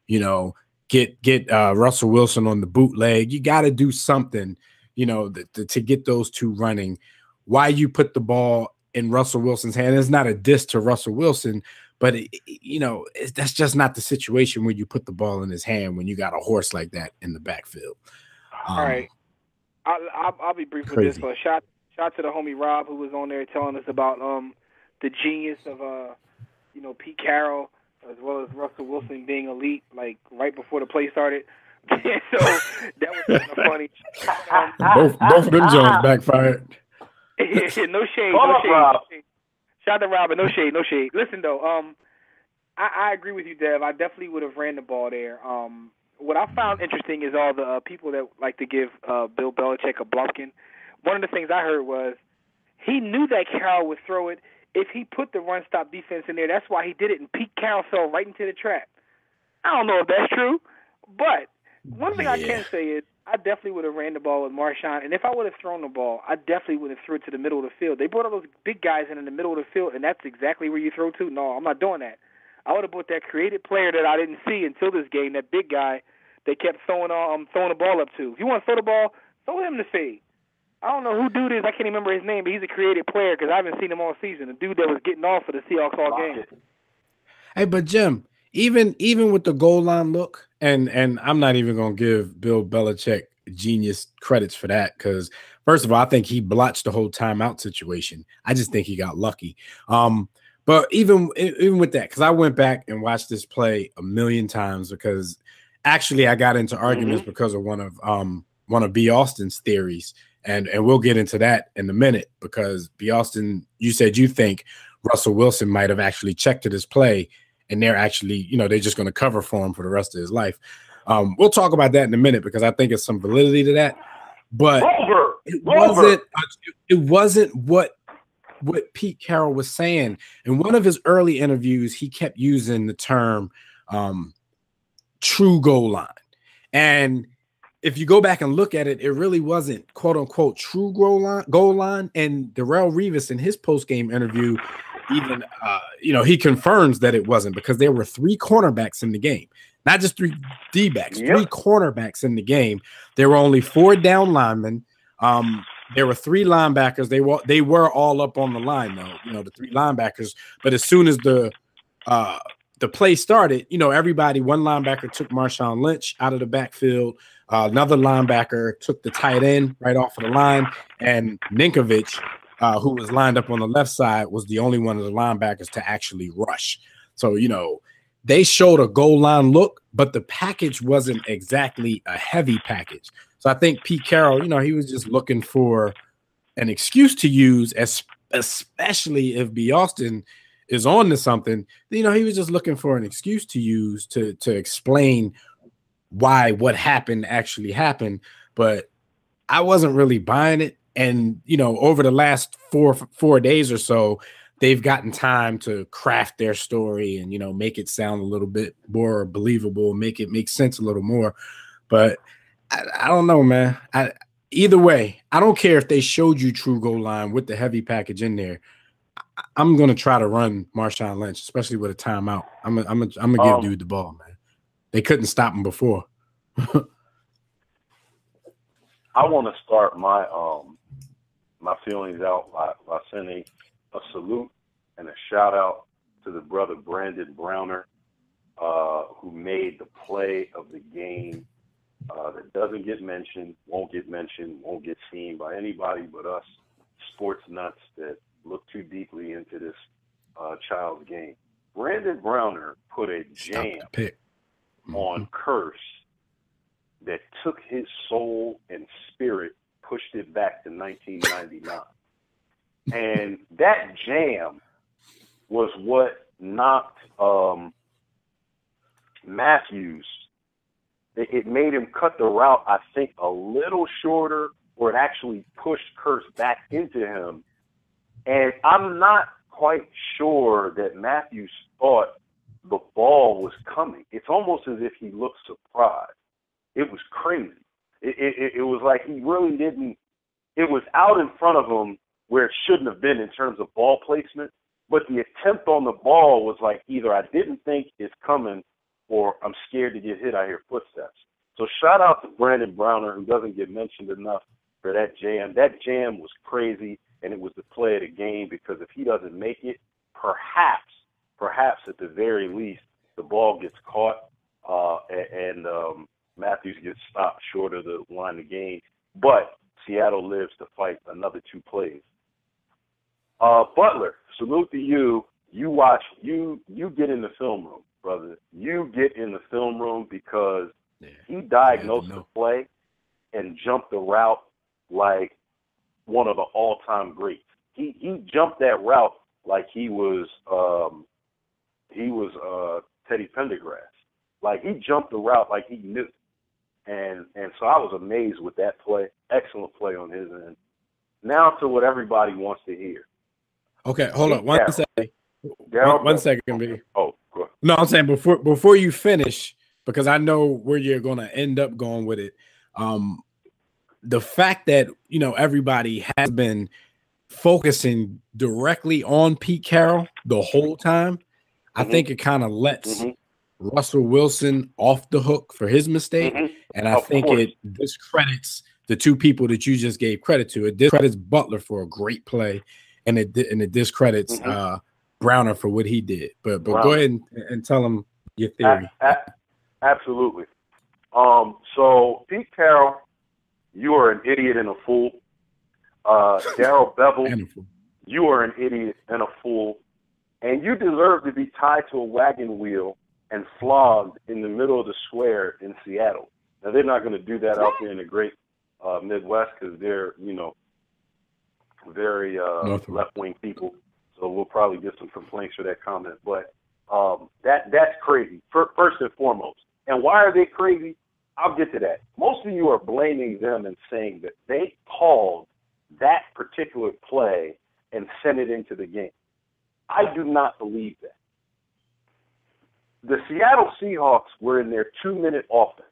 Get Russell Wilson on the bootleg. You got to do something, to get those two running. Why you put the ball in Russell Wilson's hand is not a diss to Russell Wilson, but that's just not the situation where you put the ball in his hand when you got a horse like that in the backfield. All right, I'll be brief with this. But shout to the homie Rob, who was on there telling us about the genius of Pete Carroll, as well as Russell Wilson being elite, like right before the play started. So that was kind of funny. Both of them Jones backfired. No shade, no shade. Shout out to Rob, no shade. Listen though, I agree with you, Dev. I definitely would have ran the ball there. What I found interesting is all the people that like to give Bill Belichick a blumpkin. One of the things I heard was he knew that Carroll would throw it if he put the run-stop defense in there. That's why he did it, and Pete Carroll fell right into the trap. I don't know if that's true, but one thing I can say is I definitely would have ran the ball with Marshawn, and if I would have thrown the ball, I definitely would have threw it to the middle of the field. They brought all those big guys in the middle of the field, and that's exactly where you throw to. No, I'm not doing that. I would have put that creative player that I didn't see until this game, that big guy they kept throwing the ball up to. If you want to throw the ball, throw him the fade. I don't know who dude is. I can't remember his name, but he's a creative player because I haven't seen him all season. A dude that was getting off for the Seahawks all game. Hey, but Jim, even with the goal line look, and I'm not even going to give Bill Belichick genius credits for that because, first of all, I think he blotched the whole timeout situation. I just think he got lucky. But even with that, because I went back and watched this play a million times because actually I got into arguments because of one of B. Austin's theories. And we'll get into that in a minute because B. Austin, you said you think Russell Wilson might have actually checked to this play and they're actually, they're just going to cover for him for the rest of his life. We'll talk about that in a minute because I think it's some validity to that. But it wasn't what Pete Carroll was saying. In one of his early interviews, he kept using the term true goal line. And if you go back and look at it, it really wasn't quote unquote true goal line. And Darrelle Revis in his post-game interview, even he confirms that it wasn't because there were 3 cornerbacks in the game, not just 3 D-backs, 3 cornerbacks in the game. There were only 4 down linemen. There were 3 linebackers. They were all up on the line though, the 3 linebackers. But as soon as the the play started, you know, one linebacker took Marshawn Lynch out of the backfield. Another linebacker took the tight end right off of the line. And Ninkovich, who was lined up on the left side, was the only one of the linebackers to actually rush. So, you know, they showed a goal line look, but the package wasn't exactly a heavy package. So I think Pete Carroll, you know, he was just looking for an excuse to use, especially if B. Austin is on to something. You know, he was just looking for an excuse to use to explain why what happened actually happened. But I wasn't really buying it. And, you know, over the last four days or so, they've gotten time to craft their story and, you know, make it sound a little bit more believable, make it make sense a little more. But I don't know, man. Either way, I don't care if they showed you true goal line with the heavy package in there. I'm going to try to run Marshawn Lynch, especially with a timeout. I'm gonna give dude the ball, man. They couldn't stop him before. I want to start my my feelings out by sending a salute and a shout out to the brother Brandon Browner, who made the play of the game that doesn't get mentioned, won't get seen by anybody but us sports nuts that look too deeply into this child's game. Brandon Browner put a jam on Curse that took his soul and spirit, pushed it back to 1999. And that jam was what knocked Matthews. It made him cut the route, I think, a little shorter, or it actually pushed Curse back into him. And I'm not quite sure that Matthews thought the ball was coming. It's almost as if he looked surprised. It was crazy. It was like he really didn't. It was out in front of him where it shouldn't have been in terms of ball placement. But the attempt on the ball was like either I didn't think it's coming or I'm scared to get hit. I hear footsteps. So shout out to Brandon Browner, who doesn't get mentioned enough for that jam. That jam was crazy, and it was the play of the game, because if he doesn't make it, perhaps at the very least, the ball gets caught and Matthews gets stopped short of the line of game. But Seattle lives to fight another 2 plays. Butler, salute to you. You watch, you get in the film room, brother. You get in the film room, because he diagnosed the play and jumped the route like one of the all-time greats. He jumped that route like he was Teddy Pendergrass. Like, he jumped the route like he knew. And so I was amazed with that play. Excellent play on his end. Now to what everybody wants to hear. Okay, hold on. One second. One second, B. Oh, go ahead. No, I'm saying before you finish, because I know where you're going to end up going with it. The fact that, you know, everybody has been focusing directly on Pete Carroll the whole time, I think it kind of lets Russell Wilson off the hook for his mistake. And I think it discredits the 2 people that you just gave credit to. It discredits Butler for a great play, and it discredits Browner for what he did. But go ahead and tell him your theory. Absolutely. So Pete Carroll, you are an idiot and a fool. Darrell Bevel, you are an idiot and a fool. And you deserve to be tied to a wagon wheel and flogged in the middle of the square in Seattle. Now, they're not going to do that out there in the great Midwest, because they're, you know, very left-wing people. So we'll probably get some complaints for that comment. But that's crazy, first and foremost. And why are they crazy? I'll get to that. Most of you are blaming them and saying that they called that particular play and sent it into the game. I do not believe that. The Seattle Seahawks were in their 2-minute offense.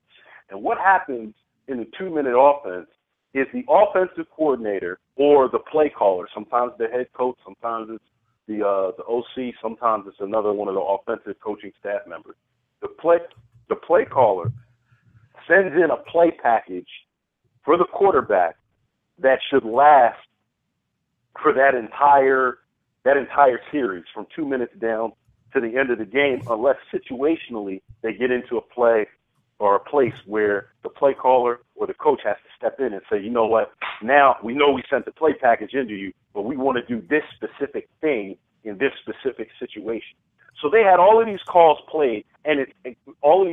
And what happens in the 2-minute offense is the offensive coordinator or the play caller, sometimes the head coach, sometimes it's the OC, sometimes it's another one of the offensive coaching staff members. The play caller sends in a play package for the quarterback that should last for that entire series from 2 minutes down to the end of the game unless situationally they get into a play or a place where the play caller or the coach has to step in and say, you know what, now we know we sent the play package into you, but we want to do this specific thing in this specific situation. So they had all of these calls played, and all of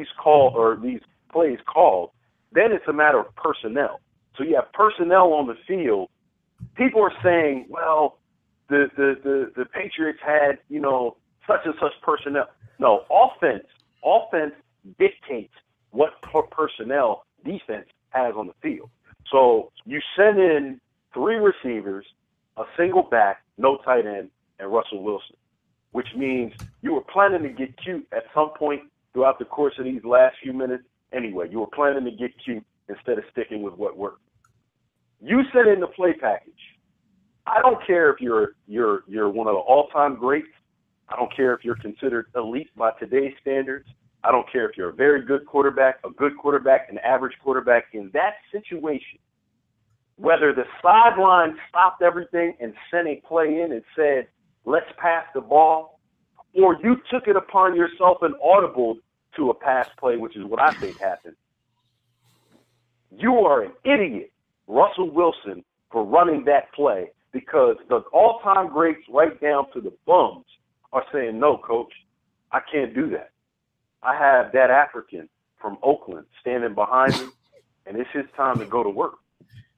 these plays called. Then it's a matter of personnel. So you have personnel on the field. People are saying, well, the Patriots had, you know, such and such personnel. No, offense dictates what personnel defense has on the field. So you send in 3 receivers, a single back, no tight end, and Russell Wilson, which means you were planning to get cute at some point throughout the course of these last few minutes. Anyway, you were planning to get cute instead of sticking with what worked. You sent in the play package. I don't care if you're one of the all-time greats. I don't care if you're considered elite by today's standards. I don't care if you're a very good quarterback, an average quarterback. In that situation, whether the sideline stopped everything and sent a play in and said, let's pass the ball, or you took it upon yourself and audible to a pass play, which is what I think happened, you are an idiot, Russell Wilson, for running that play, because the all-time greats right down to the bums are saying, no, coach, I can't do that. I have that African from Oakland standing behind me, and it's his time to go to work.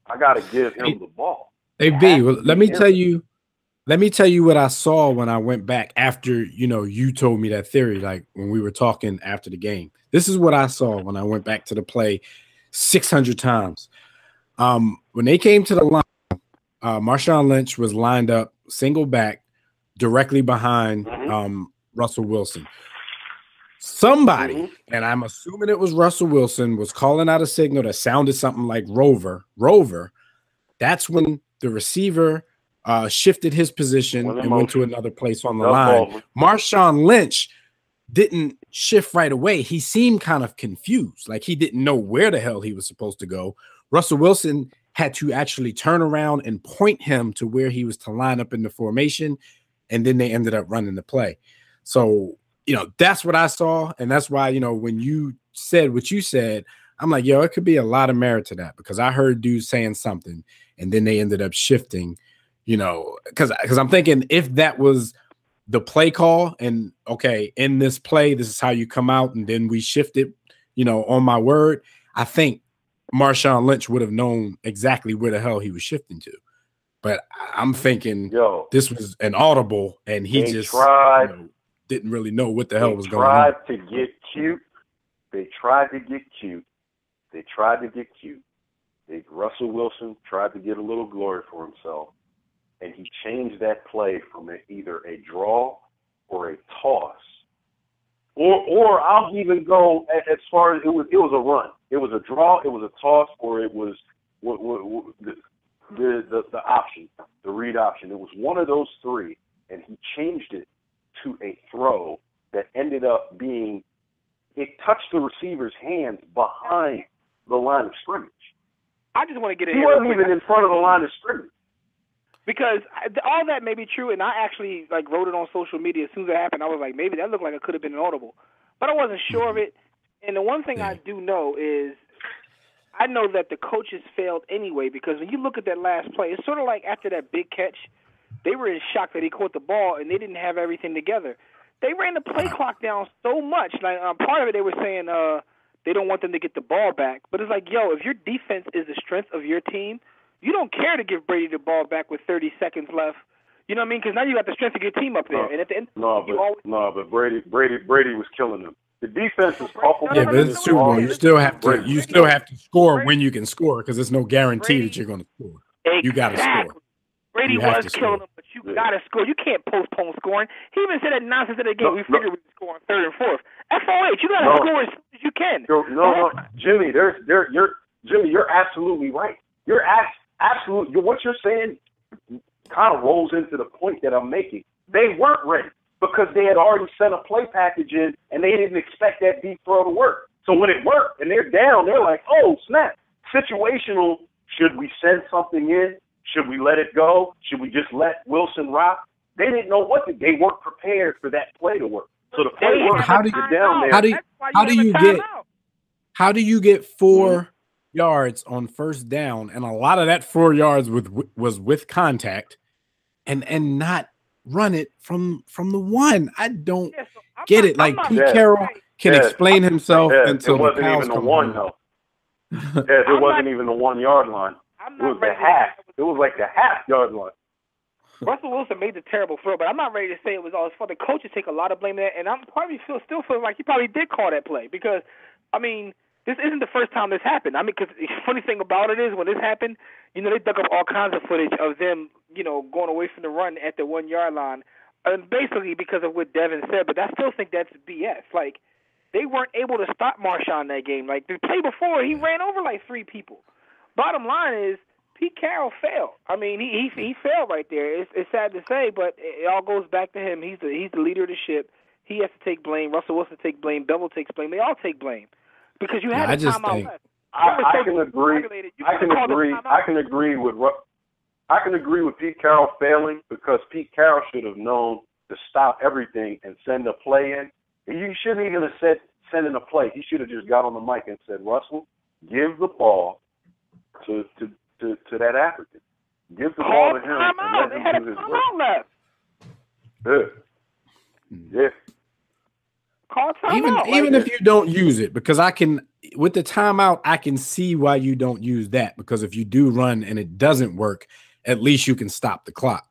I got to give him the ball. Hey, B, well, let me tell you what I saw when I went back after, you know, you told me that theory, like when we were talking after the game. This is what I saw when I went back to the play 600 times. When they came to the line, Marshawn Lynch was lined up single back directly behind Russell Wilson. Somebody, and I'm assuming it was Russell Wilson, was calling out a signal that sounded something like Rover. That's when the receiver shifted his position and went to another place on the line. Marshawn Lynch didn't shift right away. He seemed kind of confused, like he didn't know where the hell he was supposed to go. Russell Wilson had to actually turn around and point him to where he was to line up in the formation, and then they ended up running the play. So, you know, that's what I saw, and that's why, you know, when you said what you said, I'm like, yo, it could be a lot of merit to that, because I heard dudes saying something, and then they ended up shifting, you know, because I'm thinking if that was the play call and, okay, in this play, this is how you come out, and then we shifted, you know, on my word, I think Marshawn Lynch would have known exactly where the hell he was shifting to. But I'm thinking, this was an audible, and he just tried, you know, didn't really know what the hell was going on. They tried to get cute. They tried to get cute. They tried to get cute. Russell Wilson tried to get a little glory for himself, and he changed that play from either a draw or a toss. Or I'll even go as far as it was a run. It was a draw, it was a toss, or it was the option, the read option. It was one of those three, and he changed it to a throw that ended up being, it touched the receiver's hands behind the line of scrimmage. I just want to get it. He wasn't even in front of the line of scrimmage. Because all that may be true, and I actually wrote it on social media as soon as it happened. I was like, maybe that looked like it could have been an audible, but I wasn't sure of it. And the one thing I do know is, I know that the coaches failed anyway, because when you look at that last play, it's sort of like after that big catch, they were in shock that he caught the ball and they didn't have everything together. They ran the play clock down so much. Like part of it, they were saying they don't want them to get the ball back, but it's like, yo, if your defense is the strength of your team, you don't care to give Brady the ball back with 30 seconds left. You know what I mean? Because now you got the strength of your team up there. And at the end, but Brady was killing them. The defense is awful. Yeah, but it's Super Bowl. You still have to score when you can score, because there's no guarantee that you're going to score. Exactly. You got to score. Brady was killing them, but you got to score. You can't postpone scoring. He even said that nonsense in the game. We figured we'd score on third and fourth. FOH, you got to score as soon as you can. Jimmy, you're absolutely right. You're absolutely. What you're saying kind of rolls into the point that I'm making. They weren't ready, because they had already sent a play package in, and they didn't expect that deep throw to work. So when it worked and they're down, they're like, oh, snap. Situational, should we send something in? Should we let it go? Should we just let Wilson rock? they didn't know what to. They weren't prepared for that play to work. So the play worked. How do you get 4 yards on first down, and a lot of that 4 yards was with contact, and not run it from the 1? I don't get it. Like Pete Carroll can explain himself until it wasn't even the 1 though. It wasn't even the 1 yard line. It was the half. It was like the half-yard line. Russell Wilson made the terrible throw, but I'm not ready to say it was all his fault. The coaches take a lot of blame there, and I'm probably still feeling like he probably did call that play because, I mean, this isn't the first time this happened. I mean, because the funny thing about it is when this happened, you know, they dug up all kinds of footage of them, you know, going away from the run at the 1 yard line, and basically because of what Devin said. But I still think that's BS. Like, they weren't able to stop Marshawn that game. Like, the play before, he ran over like 3 people. Bottom line is, Pete Carroll failed. I mean, he failed right there. It's sad to say, but it all goes back to him. He's the leader of the ship. He has to take blame. Russell Wilson takes blame. Bevel takes blame. They all take blame because you had a timeout left. I can agree. I can agree with Pete Carroll failing because Pete Carroll should have known to stop everything and send a play in. You shouldn't even have said sending a play. He should have just got on the mic and said, "Russell, give the ball to that African. Give the ball to him and let him do his work." Yeah. Call timeout. Even if you don't use it, because with the timeout, I can see why you don't use that, because if you do run and it doesn't work, at least you can stop the clock.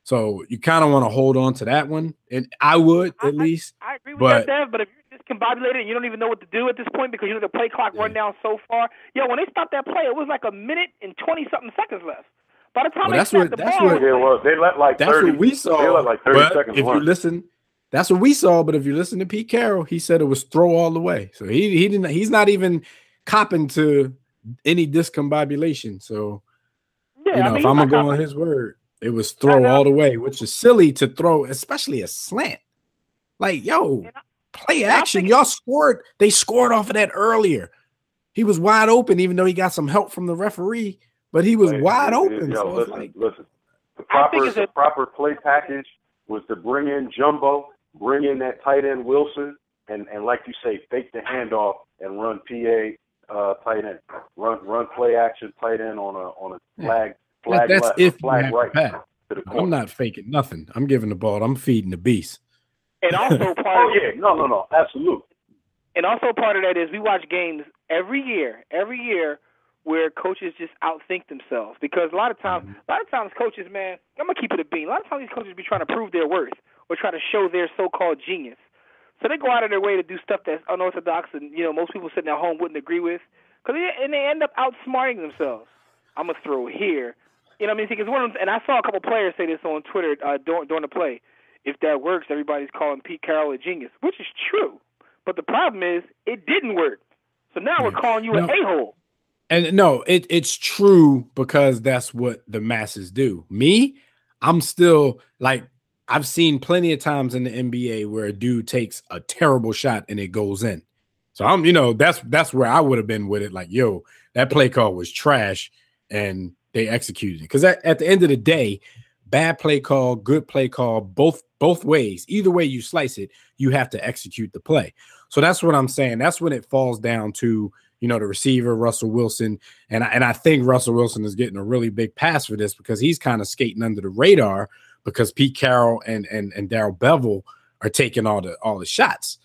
So you kind of want to hold on to that one, and I would at least. I agree with that, Dev, but if you're discombobulated and you don't even know what to do at this point because you know the play clock run down so far. Yo, when they stopped that play, it was like 1 minute and 20-something seconds left. By the time they snapped the ball, they let like 30. That's what we saw. They let like 30 seconds. If you listen, that's what we saw. But if you listen to Pete Carroll, he said it was throw all the way. So he didn't. He's not even copping to any discombobulation. So if I'm gonna go on his word, it was throw all the way, which is silly to throw, especially a slant. Like, play action. Y'all scored. They scored off of that earlier. He was wide open, even though he got some help from the referee, but he was wide open. Listen. The proper play package was to bring in Jumbo, bring in that tight end Wilson, and like you say, fake the handoff and run PA tight end. Run play action tight end on a flag. Flag that's left, if flag right to the corner. I'm not faking nothing. I'm giving the ball. I'm feeding the beast. And also no, absolutely. And also part of that is we watch games every year where coaches just outthink themselves because a lot of times coaches, man, I'm gonna keep it a bean. A lot of times these coaches be trying to prove their worth or try to show their so-called genius. So they go out of their way to do stuff that's unorthodox and most people sitting at home wouldn't agree with, and they end up outsmarting themselves. I'm gonna throw here. You know what I mean? Because and I saw a couple players say this on Twitter during the play. If that works, everybody's calling Pete Carroll a genius, which is true. But the problem is it didn't work. So now we're calling you an a-hole. And no, it's true because that's what the masses do. Me, I'm still like, I've seen plenty of times in the NBA where a dude takes a terrible shot and it goes in. So I'm, that's where I would have been with it. Like, that play call was trash and they executed it. Because at the end of the day, bad play call, good play call, both ways. Either way you slice it, you have to execute the play. So that's what I'm saying. That's when it falls down to, the receiver, Russell Wilson. And I think Russell Wilson is getting a really big pass for this because he's kind of skating under the radar because Pete Carroll and Darrell Bevell are taking all the shots.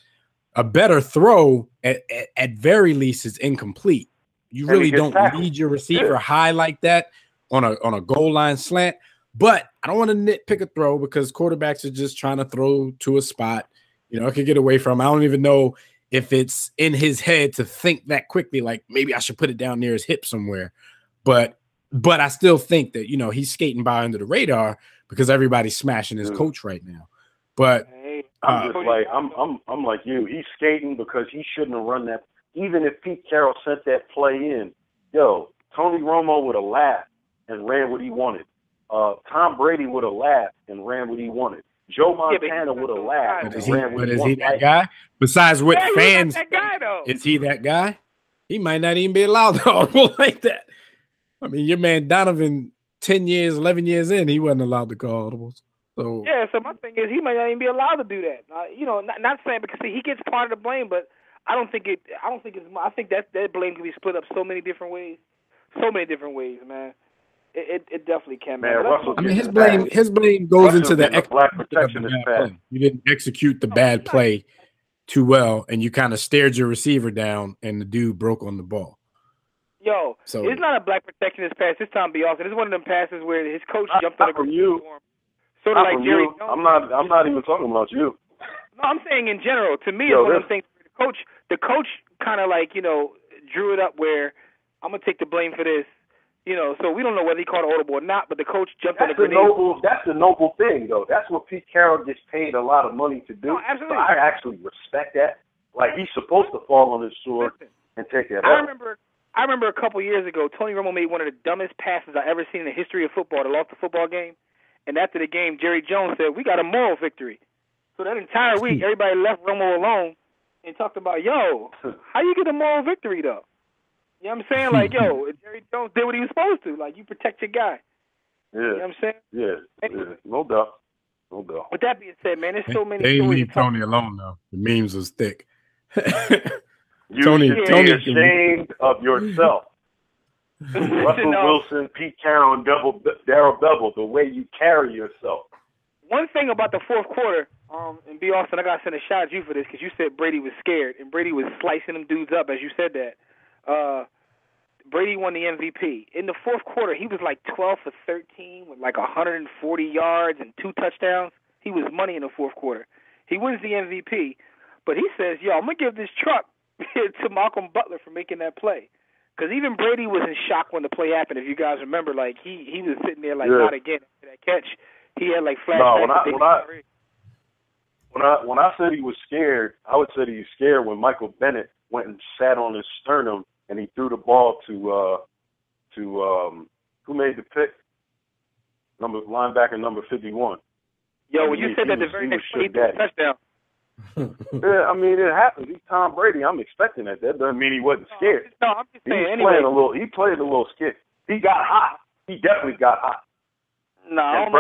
A better throw at very least is incomplete. You really don't lead your receiver high like that on a goal line slant. But I don't want to nitpick a throw because quarterbacks are just trying to throw to a spot. It could get away from him. I don't even know if it's in his head to think that quickly, like maybe I should put it down near his hip somewhere. But I still think that, he's skating by under the radar because everybody's smashing his coach right now. But I'm just like I'm like you. He's skating because he shouldn't have run that. Even if Pete Carroll sent that play in, Tony Romo would have laughed and ran what he wanted. Tom Brady would have laughed and ran what he wanted. Joe Montana would have laughed and ran what he wanted. Is he that guy? Besides what fans, is he that guy? He might not even be allowed to audible like that. I mean, your man Donovan, 10 years, 11 years in, he wasn't allowed to call audibles. So yeah, so my thing is he might not even be allowed to do that. You know, not saying because see, he gets part of the blame, but I think that blame can be split up so many different ways, man. It definitely can. Man, Russell. I mean, his blame goes into the black protectionist pass. You didn't execute the bad play too well, and you kind of stared your receiver down, and the dude broke on the ball. Yo, so it's not a black protectionist pass this time, B. Austin. It's one of them passes where his coach jumped on the ground. Sort of like Jerry Jones. I'm not even talking about you. No, I'm saying in general. To me, it's one of them things where the coach kind of like, you know, drew it up where I'm gonna take the blame for this. You know, so we don't know whether he called an audible or not, but the coach jumped on the grenade. That's the noble thing, though. That's what Pete Carroll gets paid a lot of money to do. No, absolutely. So I actually respect that. Like, he's supposed to fall on his sword and take it out. I remember a couple years ago, Tony Romo made one of the dumbest passes I ever seen in the history of football. They lost the football game. And after the game, Jerry Jones said, we got a moral victory. So that entire week, everybody left Romo alone and talked about, yo, how you get a moral victory, though? You know what I'm saying? Like, yo, Jerry Jones did what he was supposed to. Like, you protect your guy. Yeah. You know what I'm saying? Yeah. Anyway. Yeah. No doubt. No doubt. With that being said, man, there's so many They stories. leave Tony alone, though. The memes was thick. You Tony should be ashamed of yourself. Russell Wilson, Pete Carroll, and Darrell Bevel, the way you carry yourself. One thing about the fourth quarter, and B. Austin, I got to send a shout at you for this because you said Brady was scared, and Brady was slicing them dudes up as you said that. Brady won the MVP. In the fourth quarter, he was like 12 for 13 with like 140 yards and 2 touchdowns. He was money in the fourth quarter. He wins the MVP, but he says, yo, I'm going to give this truck to Malcolm Butler for making that play. Because even Brady was in shock when the play happened. If you guys remember, like he was sitting there like, not again after that catch. He had like flashbacks. No, when I said he was scared, I would say he was scared when Michael Bennett went and sat on his sternum and he threw the ball to who made the pick? Linebacker number 51. Yo, when you said that the very next play, he threw a touchdown. Yeah, I mean, it happens. He's Tom Brady. I'm expecting that. That doesn't mean he wasn't scared. No, I'm just saying. He played a little scared. He got hot. He definitely got hot. No, I don't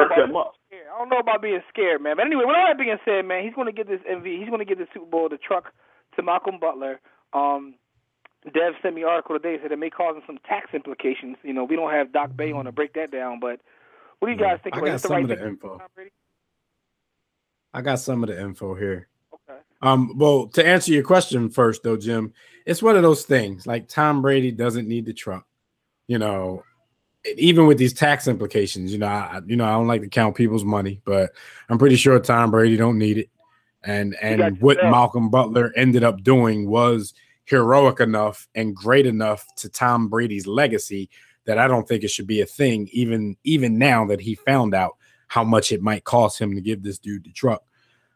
know about being scared, man. But anyway, with all that being said, man, he's going to get this MVP. He's going to get the Super Bowl, the truck, to Malcolm Butler. Dev sent me an article today that said it may cause him some tax implications. You know, we don't have Doc Bay on to break that down, but what do you guys think? I got some of the info. I got some of the info here. Okay. Well, to answer your question first, though, Jim, it's one of those things. Like Tom Brady doesn't need the truck. You know, even with these tax implications, I don't like to count people's money, but I'm pretty sure Tom Brady don't need it. And what Malcolm Butler ended up doing was heroic enough and great enough to Tom Brady's legacy that I don't think it should be a thing, even now that he found out how much it might cost him to give this dude the truck.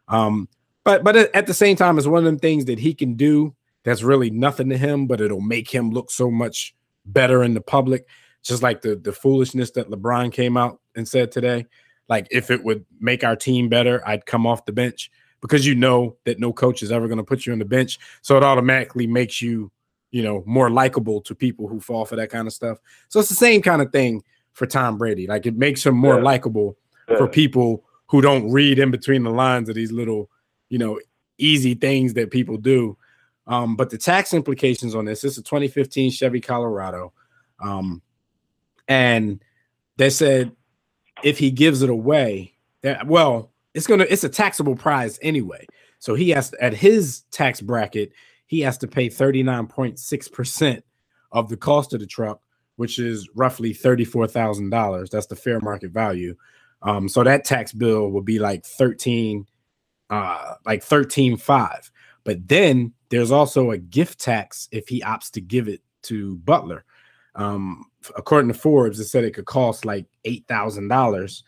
But at the same time, it's one of them things that he can do that's really nothing to him, but it'll make him look so much better in the public. Just like the foolishness that LeBron came out and said today. Like, if it would make our team better, I'd come off the bench, because you know that no coach is ever going to put you on the bench. So it automatically makes you, more likable to people who fall for that kind of stuff. So it's the same kind of thing for Tom Brady. Like, it makes him more likable for people who don't read in between the lines of these little, easy things that people do. But the tax implications on this is a 2015 Chevy Colorado. And they said if he gives it away, it's a taxable prize anyway. So he has to, at his tax bracket, he has to pay 39.6% of the cost of the truck, which is roughly $34,000. That's the fair market value. So that tax bill will be like 13.5. But then there's also a gift tax if he opts to give it to Butler. According to Forbes, it said it could cost like $8,000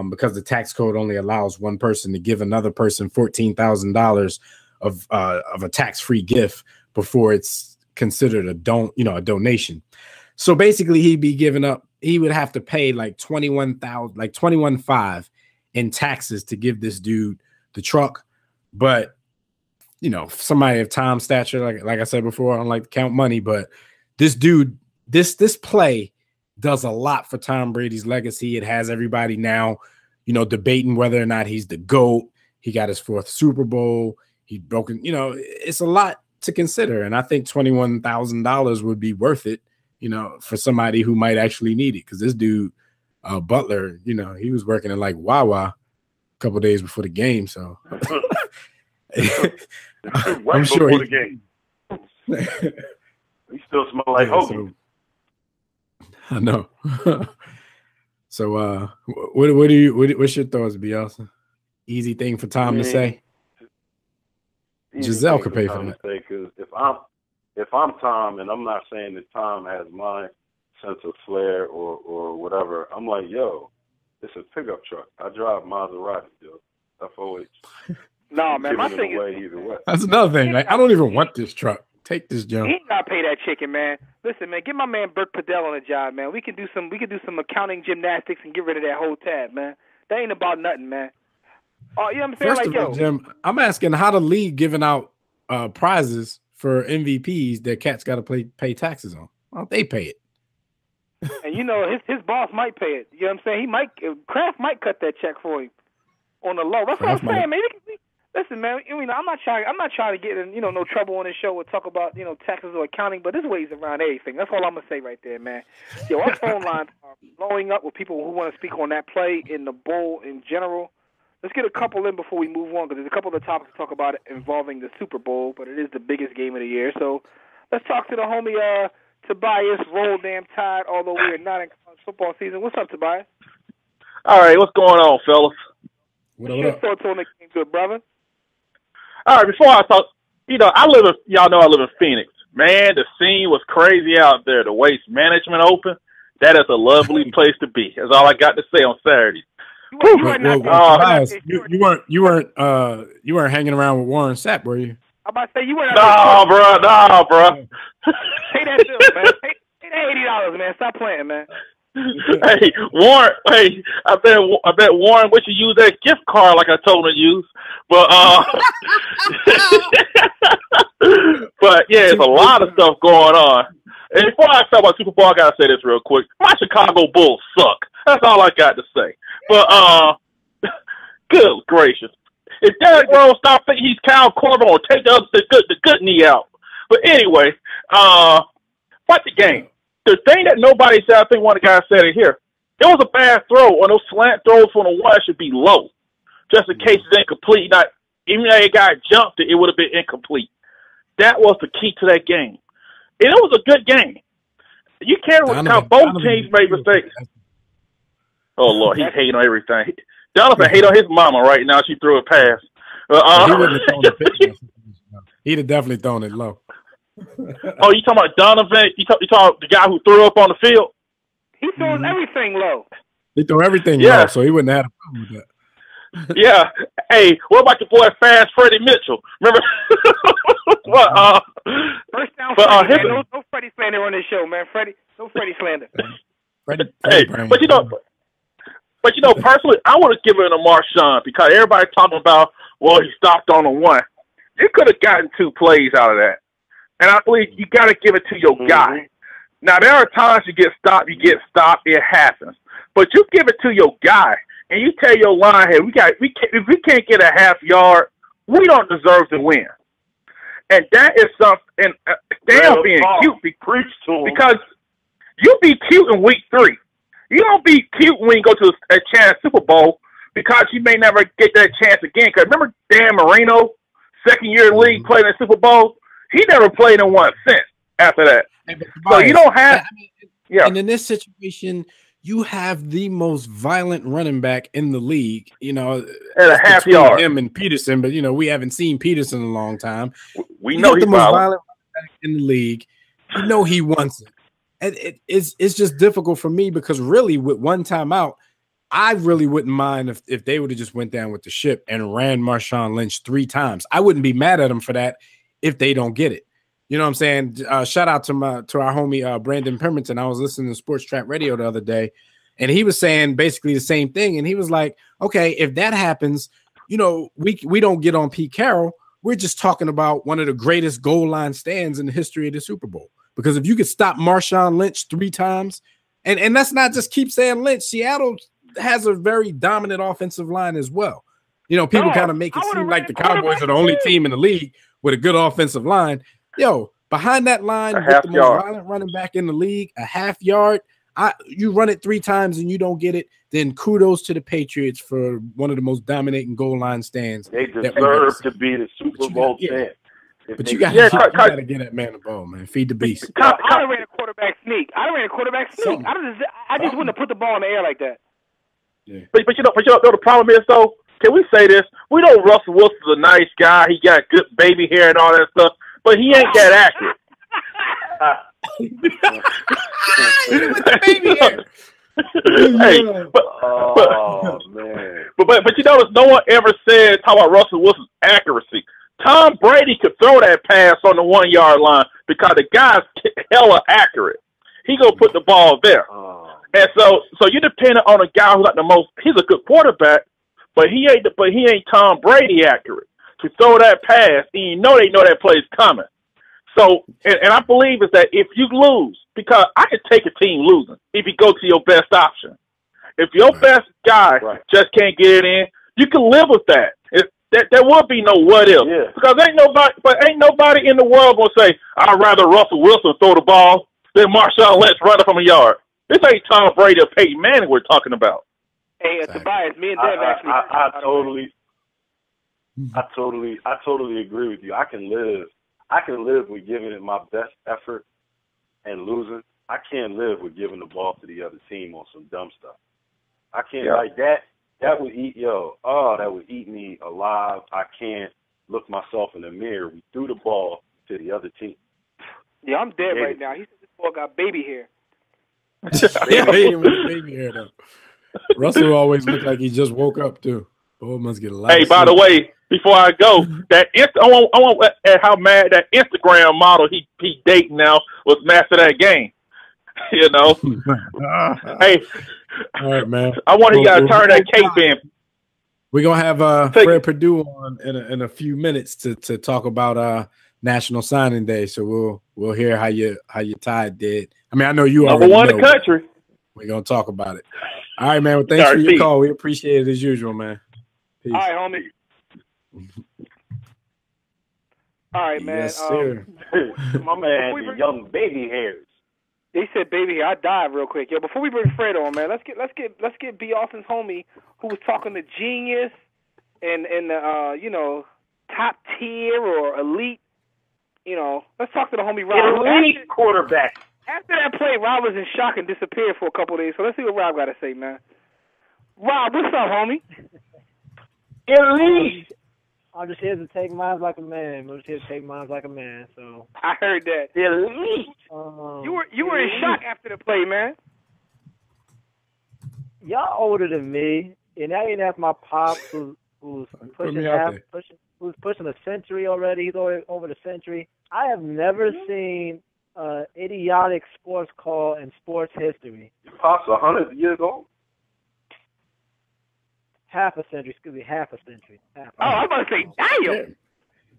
because the tax code only allows one person to give another person $14,000 of a tax-free gift before it's considered a donation. So basically, he'd be giving up. He would have to pay like $21,500 in taxes to give this dude the truck. But somebody of Tom's stature, like I said before, I don't like to count money, but this dude. This play does a lot for Tom Brady's legacy. It has everybody now, debating whether or not he's the GOAT. He got his 4th Super Bowl. He's broken, it's a lot to consider. And I think $21,000 would be worth it, for somebody who might actually need it. Because this dude, Butler, he was working in like Wawa a couple days before the game. So I'm sure the game. He still smell like Hogan. I know. So what's your thoughts, Bielsa? Easy thing for Tom to say. Giselle could pay for that. Because if I'm Tom, and I'm not saying that Tom has my sense of flair or whatever, I'm like, yo, it's a pickup truck. I drive Maserati, yo. FOH. No, man, my thing is either way. That's another thing. Like, I don't even want this truck. Take this jump. He ain't gotta pay that chicken, man. Listen, man, get my man Burt Padell on the job, man. We can do some accounting gymnastics and get rid of that whole tab, man. That ain't about nothing, man. Oh, you know what I'm saying? First of all, Jim, I'm asking how the league giving out prizes for MVPs that cats got to pay taxes on. Why don't they pay it? And his boss might pay it. You know what I'm saying? Kraft might cut that check for him on the low. That's what I'm saying, man. Listen, man. I'm not trying to get in no trouble on this show or talk about taxes or accounting, but there's ways around everything. That's all I'm gonna say right there, man. Yo, our phone lines are blowing up with people who want to speak on that play in the bowl in general. Let's get a couple in before we move on, because there's a couple of topics to talk about involving the Super Bowl, but it is the biggest game of the year. So let's talk to the homie Tobias. Roll damn Tide, although we are not in college football season. What's up, Tobias? All right, what's going on, fellas? What's your thoughts on the game, good brother? All right, before I talk, y'all know I live in Phoenix. Man, the scene was crazy out there. The Waste Management Open, that is a lovely place to be. That's all I got to say on Saturday. You weren't hanging around with Warren Sapp, were you? I'm about to say you weren't. Nah, bro. Pay that bill, man. Pay that $80, man. Stop playing, man. Hey, Warren. Hey, I bet Warren wish you use that gift card like I told him to use. But but yeah, there's a lot of stuff going on. And before I talk about Super Bowl, I gotta say this real quick. My Chicago Bulls suck. That's all I got to say. But good gracious, if Derrick Rose stop thinking he's Kyle Corbin, or take the good knee out. But anyway, fight the game. The thing that nobody said, I think one of the guys said it here, it was a bad throw. On those slant throws from the one should be low, just in case it's incomplete. Not even though it got jumped, it would have been incomplete. That was the key to that game, and it was a good game. You can't count both teams made mistakes. Oh Lord, he's hating on everything. Donovan hate on his mama right now. She threw a pass. He'd have definitely thrown it low. Oh, you talking about Donovan? You talking about the guy who threw up on the field? He throws everything low. He threw everything low, so he wouldn't have had a problem with that. Yeah. Hey, what about your boy Fast Freddie Mitchell? Remember? First down, Freddie, man. No Freddie slander on this show, man. No Freddie slander. Hey, but you know, personally, I would have given it to Marshawn because everybody's talking about, well, he stopped on the one. You could have gotten 2 plays out of that. And I believe you got to give it to your guy. Now, there are times you get stopped, it happens. But you give it to your guy, and you tell your line, hey, if we can't get a half yard, we don't deserve to win. And that is something, damn being cute, because you be cute in week 3. You don't be cute when you go to a chance Super Bowl because you may never get that chance again. Because remember Dan Marino, second-year league, played in the Super Bowl? He never played in one since after that. So you don't have And in this situation, you have the most violent running back in the league, at a half yard. Him and Peterson, but we haven't seen Peterson in a long time. We know he's the most violent running back in the league. He wants it. And it's just difficult for me because really with one timeout, I really wouldn't mind if they would have just went down with the ship and ran Marshawn Lynch 3 times. I wouldn't be mad at him for that if they don't get it. You know what I'm saying? Shout out to our homie Brandon Pemberton. I was listening to Sports Trap Radio the other day, and he was saying basically the same thing. And he was like, okay, if that happens, we don't get on Pete Carroll. We're just talking about one of the greatest goal line stands in the history of the Super Bowl. Because if you could stop Marshawn Lynch 3 times, and let's not just keep saying Lynch, Seattle, has a very dominant offensive line as well. You know, people kind of make it seem like the Cowboys are the only team in the league with a good offensive line. Yo, behind that line with the most violent running back in the league, a half yard. You run it 3 times and you don't get it, then kudos to the Patriots for one of the most dominating goal line stands. They deserve to be the Super Bowl champ. But you got to get that man the ball, man. Feed the beast. I ran a quarterback sneak. I just wouldn't have put the ball in the air like that. Yeah. But you know the problem is though. Can we say this? We know Russell Wilson's a nice guy. He got good baby hair and all that stuff, but he ain't that accurate. With the baby hair. Hey, but you notice no one ever said talk about Russell Wilson's accuracy. Tom Brady could throw that pass on the 1 yard line because the guy's hella accurate. He gonna put the ball there, and so you're dependent on a guy who's like the most. He's a good quarterback, but he ain't Tom Brady accurate to throw that pass. And you know they know that play's coming. So and I believe is that if you lose, because I could take a team losing if you go to your best option. If your best guy just can't get it in, you can live with that. There would be no what if, because ain't nobody in the world gonna say I'd rather Russell Wilson throw the ball than Marshawn Lynch run it from a yard. This ain't Tom Brady or Peyton Manning we're talking about. Hey, Tobias, me and Dev actually. I totally agree with you. I can live with giving it my best effort and losing. I can't live with giving the ball to the other team on some dumb stuff. I can't like that. That would eat that would eat me alive. I can't look myself in the mirror. We threw the ball to the other team. Yeah, I'm dead right now. He said this boy got baby hair. baby hair though. Russell always looked like he just woke up too. Boy must get a lot. Hey, by the way, before I go, I want how mad that Instagram model he dating now was master that game. You know. Hey. All right, man. I want you guys to turn that cape in. We're gonna have Fred Purdue on in a few minutes to talk about National Signing Day. So we'll hear how your Tide did. I mean, I know you number one in the country. We're gonna talk about it. All right, man. Well, thanks for your call. We appreciate it as usual, man. Peace. All right, homie. All right, man. Yes, sir. My man, the young baby hairs. They said baby hair. I dive real quick, yo. Before we bring Fred on, man, let's get B. Austin's homie who was talking to Genius and top tier or elite. You know, let's talk to the homie Rob. Elite quarterback. After that play, Rob was in shock and disappeared for a couple of days. So let's see what Rob got to say, man. Rob, what's up, homie? Elite. I'm just here to take mines like a man. I'm just here to take mines like a man. So I heard that. Elite. You were in shock after the play, man. Y'all older than me, and I ain't asked my pops who's pushing a century already. He's over the century. I have never seen idiotic sports call in sports history. Your pop's 100 years old. Half a century. I was about to say,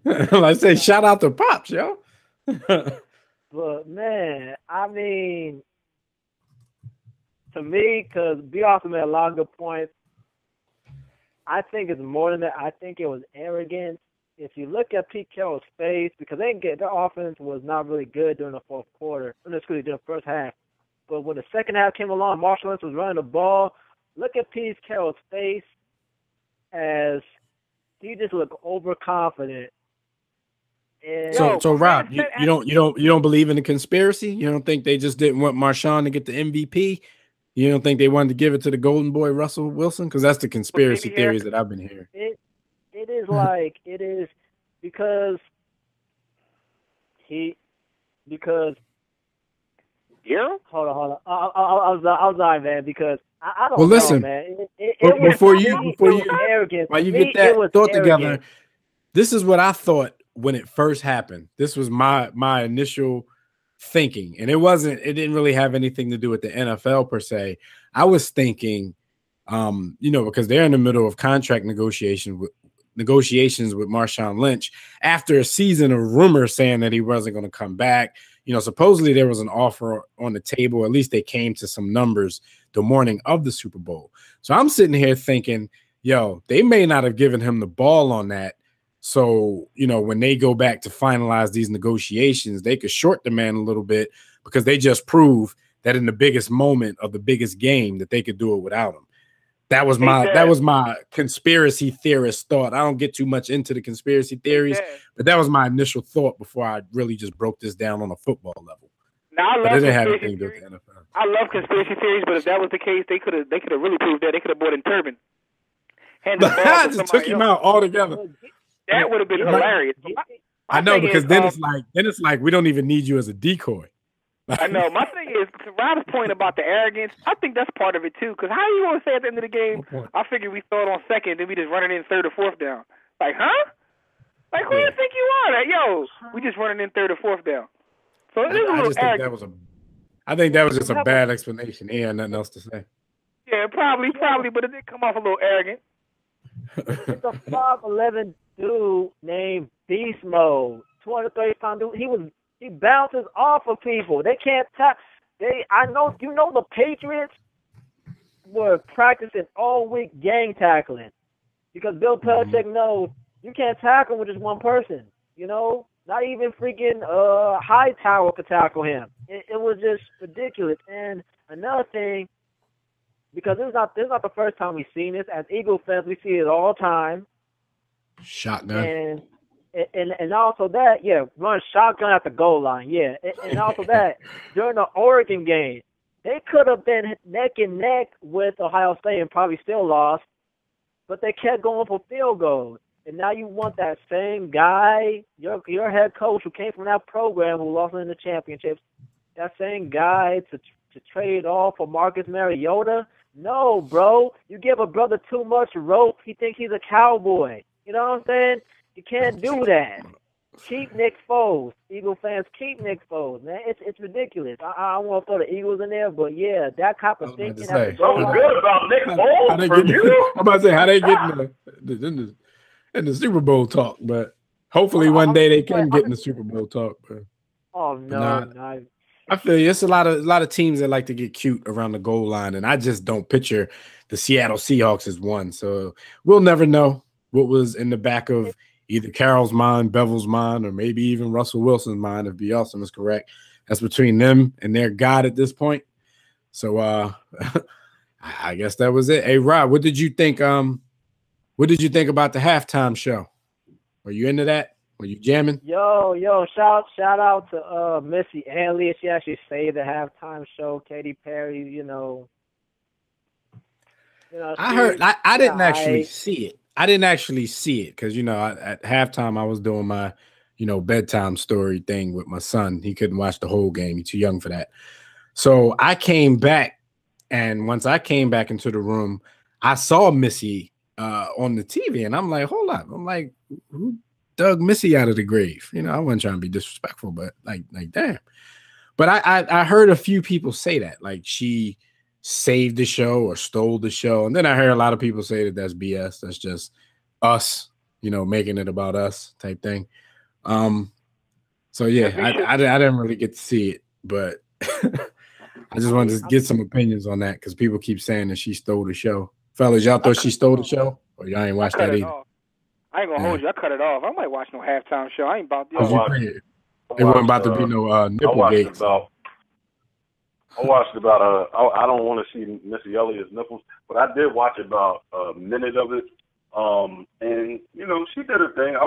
damn. I say, shout out to Pops, yo. But, man, I mean, to me, because B. Austin made a lot of good points, I think it's more than that. I think it was arrogance. If you look at Pete Carroll's face, because their offense was not really good during the fourth quarter, during the first half. But when the second half came along, Marshall Lynch was running the ball. Look at Pete Carroll's face as he just looked overconfident. And so Rob, you don't believe in the conspiracy? You don't think they just didn't want Marshawn to get the MVP? You don't think they wanted to give it to the golden boy Russell Wilson? Because that's the conspiracy theories that I've been hearing. It is like it is because hold on. I was sorry, man, because I don't know, man. Before you while you get that thought together, this is what I thought when it first happened. This was my initial thinking, and it didn't really have anything to do with the NFL per se. I was thinking, because they're in the middle of contract negotiations with Marshawn Lynch after a season of rumors saying that he wasn't going to come back. Supposedly there was an offer on the table. At least they came to some numbers the morning of the Super Bowl. So I'm sitting here thinking, yo, they may not have given him the ball on that. So, you know, when they go back to finalize these negotiations, they could short the man a little bit because they just prove that in the biggest moment of the biggest game that they could do it without him. That was my conspiracy theorist thought. I don't get too much into the conspiracy theories, but that was my initial thought before I really just broke this down on a football level. Now, I love conspiracy theories, but if that was the case, they could have really proved that. They could have brought in Turbin. I just took him out altogether. That would have been hilarious. I know, because then it's like we don't even need you as a decoy. I know. My thing is, to Rob's point about the arrogance, I think that's part of it too. Because how you going to say at the end of the game, I figure we throw it on second, then we just run it in third or fourth down? Like, huh? Like, who you think you are? Like, yo, we just running in third or fourth down. So this is a little arrogant. I think that was just a bad explanation. He had nothing else to say. Yeah, probably, but it did come off a little arrogant. It's a 5'11" dude named Beast Mode, 230-pound dude. He bounces off of people. They can't tackle. I know the Patriots were practicing all week gang tackling because Bill Belichick knows you can't tackle with just one person. You know, not even freaking Hightower could tackle him. It was just ridiculous. And another thing, because this is not the first time we've seen this. As Eagle fans, we see it all the time. Shotgun. And also that, run shotgun at the goal line, and also that during the Oregon game, they could have been neck and neck with Ohio State and probably still lost, but they kept going for field goals. And now you want that same guy, your head coach who came from that program who lost in the championships, that same guy to trade off for Marcus Mariota? No, bro. You give a brother too much rope, he thinks he's a cowboy. You know what I'm saying? You can't do that. Keep Nick Foles. Eagle fans, keep Nick Foles, man. It's ridiculous. I don't want to throw the Eagles in there, but yeah, that type of thinking. So good about Nick Foles for you. I'm about to say how they get in the Super Bowl talk, but hopefully one day they can get in the Super Bowl talk. But, no. I feel you. It's a lot of teams that like to get cute around the goal line, and I just don't picture the Seattle Seahawks as one. So we'll never know what was in the back of either Carroll's mind, Bevel's mind, or maybe even Russell Wilson's mind, if B. Austin is correct. That's between them and their God at this point. So I guess that was it. Hey, Rob, what did you think? What did you think about the halftime show? Were you into that? Were you jamming? Yo, shout out to Missy Elliott. She actually saved the halftime show. Katy Perry, you know. I heard. I didn't actually see it. I didn't actually see it because, you know, at halftime I was doing my, you know, bedtime story thing with my son. He couldn't watch the whole game. He's too young for that. So I came back, and once I came back into the room, I saw Missy on the TV, and I'm like, hold up. I'm like, who dug Missy out of the grave? You know, I wasn't trying to be disrespectful, but like damn. But I heard a few people say that, like she saved the show or stole the show. And then I heard a lot of people say that that's BS. That's just us, you know, making it about us type thing. So yeah, I didn't really get to see it, but I just wanted to get some opinions on that because people keep saying that she stole the show. Fellas, y'all thought she stole the show? Or y'all ain't watched that either? I ain't gonna hold you. I cut it off. I might watch no halftime show. I ain't about this. It wasn't about to be no nipple gates. I watched about I don't want to see Missy Elliott's nipples, but I did watch about a minute of it. And you know, she did her thing. I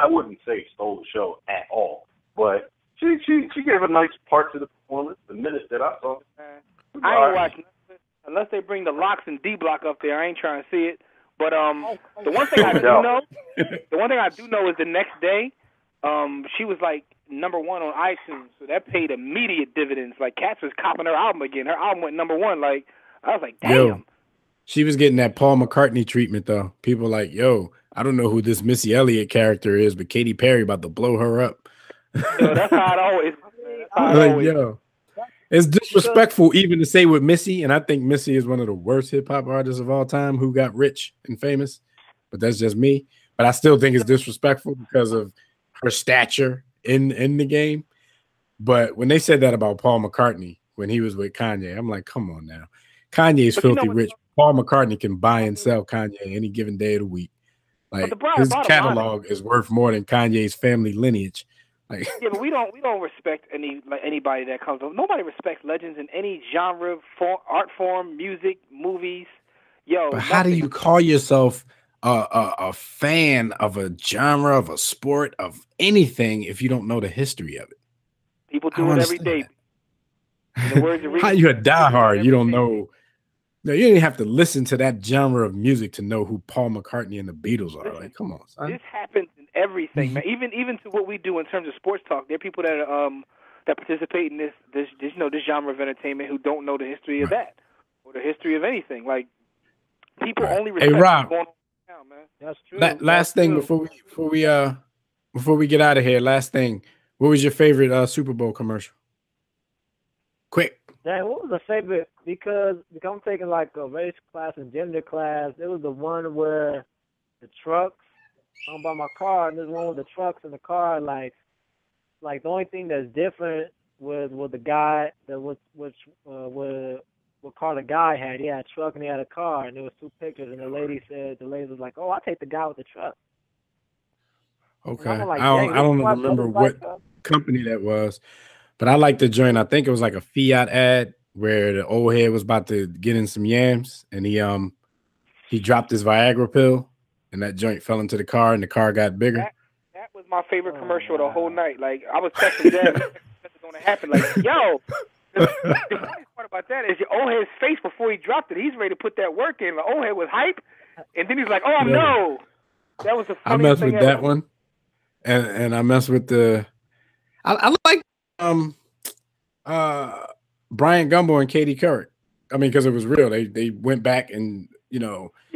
wouldn't say stole the show at all, but she gave a nice part to the performance. The minute that I saw, I ain't watching unless they bring the Locks and D Block up there. I ain't trying to see it. But the one thing I do know is the next day, she was like #1 on iTunes, so that paid immediate dividends. Like Cats was copping her album again. Her album went #1. Like I was like, damn. Yo, she was getting that Paul McCartney treatment though. People like, yo, I don't know who this Missy Elliott character is, but Katy Perry about to blow her up. Yo, that's how it always. Yo, it's disrespectful even to say with Missy, and I think Missy is one of the worst hip hop artists of all time who got rich and famous. But that's just me. But I still think it's disrespectful because of her stature in the game. But when they said that about Paul McCartney when he was with Kanye, I'm like, come on now. Kanye's filthy rich Paul McCartney can buy and sell Kanye any given day of the week. Like his catalog is worth more than Kanye's family lineage. Like, yeah, but we don't respect anybody that comes up. Nobody respects legends in any genre, art form, music, movies. Yo, but how do you call yourself a fan of a genre, of a sport, of anything if you don't know the history of it? People do it every day. In the words of how you a diehard? You don't know. No, you didn't have to listen to that genre of music to know who Paul McCartney and the Beatles are. Like, come on, son. This happens in everything, man. Even to what we do in terms of sports talk. There are people that that participate in this genre of entertainment who don't know the history of that or the history of anything. Like, people only respect what's going on now, man. That's true. Last thing before we get out of here. Last thing. What was your favorite Super Bowl commercial? Quick. Dang, what was the favorite? Because I'm taking like a race class and gender class. It was the one where the trucks. I'm by my car, and there's one with the trucks and the car. Like the only thing that's different was the guy that what car the guy had. He had a truck and he had a car, and there was 2 pictures. And the lady was like, "Oh, I'll take the guy with the truck." Okay, like, I don't remember what company that was. But I like the joint. I think it was like a Fiat ad where the old head was about to get in some yams, and he dropped his Viagra pill, and that joint fell into the car, and the car got bigger. That was my favorite commercial the whole night. Like, I was texting Dad, what's going to happen? Like, yo, the funniest part about that is your old head's face before he dropped it. He's ready to put that work in. The old head was hype, and then he's like, "Oh no!" That was the funniest I messed thing with ever. that one, and I messed with the. I like Brian Gumbo and Katie Couric. I mean, because it was real. They went back and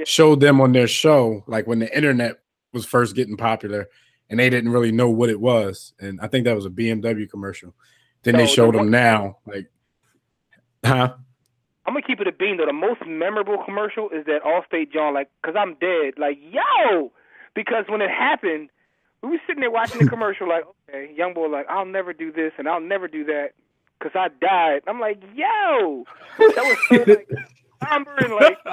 showed them on their show, like when the internet was first getting popular, and they didn't really know what it was. And I think that was a BMW commercial. Then they showed them now, like, huh? I'm gonna keep it a bean though. The most memorable commercial is that Allstate John, like, "'Cause I'm dead." Like, yo, because when it happened, we were sitting there watching the commercial, like, okay, young boy, like, "I'll never do this and I'll never do that because I died." I'm like, yo, that was so like somber and like, yo,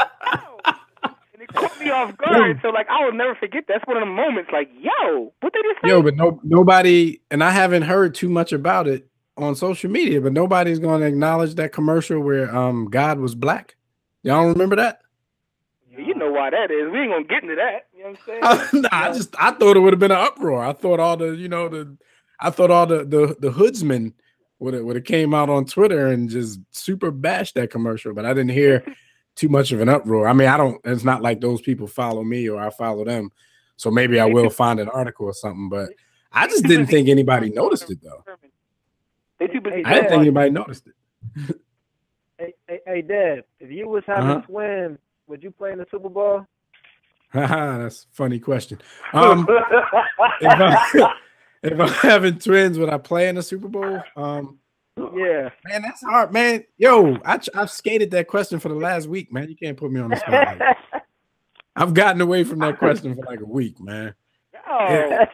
and it caught me off guard. So like, I will never forget. That's one of the moments. Like, yo, what they just say? Yo, but nobody, and I haven't heard too much about it on social media, but nobody's going to acknowledge that commercial where God was black. Y'all remember that? You know why that is. We ain't gonna get into that. You know what I'm saying? I thought it would have been an uproar. I thought all the hoodsmen would have came out on Twitter and just super bashed that commercial, but I didn't hear too much of an uproar. I mean, it's not like those people follow me or I follow them, so maybe I will find an article or something, but I just didn't think anybody noticed it though. I didn't think anybody noticed it. Hey, Dad, if you was having twins, would you play in the Super Bowl? That's a funny question. If I'm having twins, would I play in the Super Bowl? Yeah. Man, that's hard, man. Yo, I've skated that question for the last week, man. You can't put me on the spot. I've gotten away from that question for like a week, man. Oh.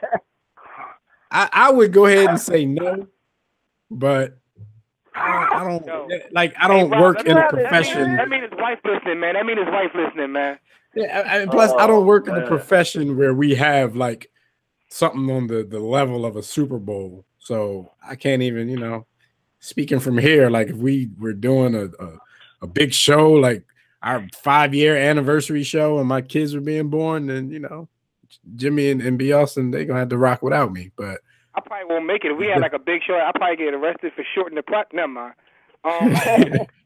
I would go ahead and say no, but I don't work in a profession. That means his wife listening, man. Yeah, and plus I don't work in a profession where we have like something on the level of a Super Bowl. So I can't even, speaking from here, like if we were doing a big show, like our 5-year anniversary show and my kids were being born, then, Jimmy and B. Austin, they're going to have to rock without me. But I probably won't make it. If we had like a big show, I'll probably get arrested for shorting the plot. Never mind.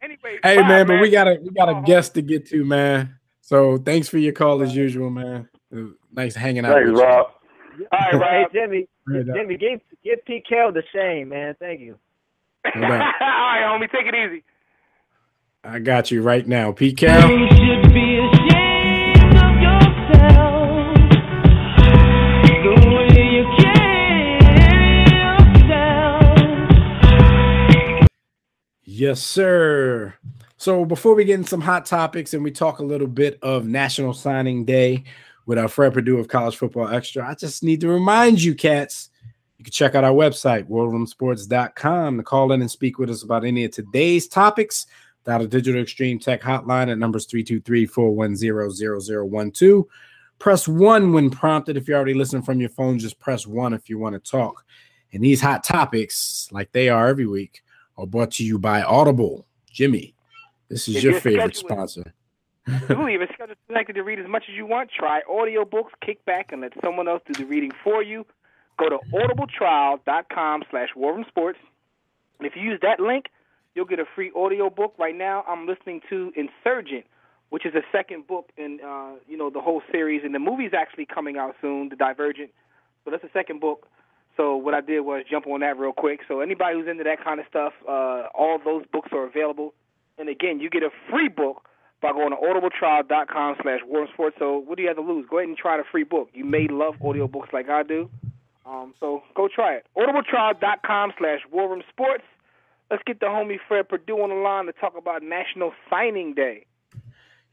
Anyway, hey, man, but we got a guest to get to, man. So thanks for your call as usual, man. It was nice hanging out. Thanks, Rob. All right, Rob. Hey, Jimmy, give Pete Carroll the shame, man. Thank you. All right, homie, take it easy. I got you right now, Pete Carroll. You should be ashamed of yourself, the way you carry yourself. Yes, sir. So before we get into some hot topics and we talk a little bit of National Signing Day with our Fred Perdue of College Football Extra, I just need to remind you, cats, you can check out our website, worldroomsports.com, to call in and speak with us about any of today's topics. Dial the Digital Extreme Tech hotline at numbers 323-410-0012. Press 1 when prompted. If you're already listening from your phone, just press 1 if you want to talk. And these hot topics, like they are every week, are brought to you by Audible. Jimmy, this is your favorite sponsor. Absolutely. If it's scheduled connected to read as much as you want, try audiobooks, kick back, and let someone else do the reading for you. Go to audibletrial.com/warroomsports. And if you use that link, you'll get a free audiobook. Right now, I'm listening to Insurgent, which is the second book in the whole series. And the movie's actually coming out soon, The Divergent. So that's the second book. So what I did was jump on that real quick. So anybody who's into that kind of stuff, all those books are available. And again, you get a free book by going to audibletrial.com/warroomsports. So what do you have to lose? Go ahead and try the free book. You may love audiobooks like I do. So go try it. audibletrial.com/warroomsports. Let's get the homie Fred Perdue on the line to talk about National Signing Day.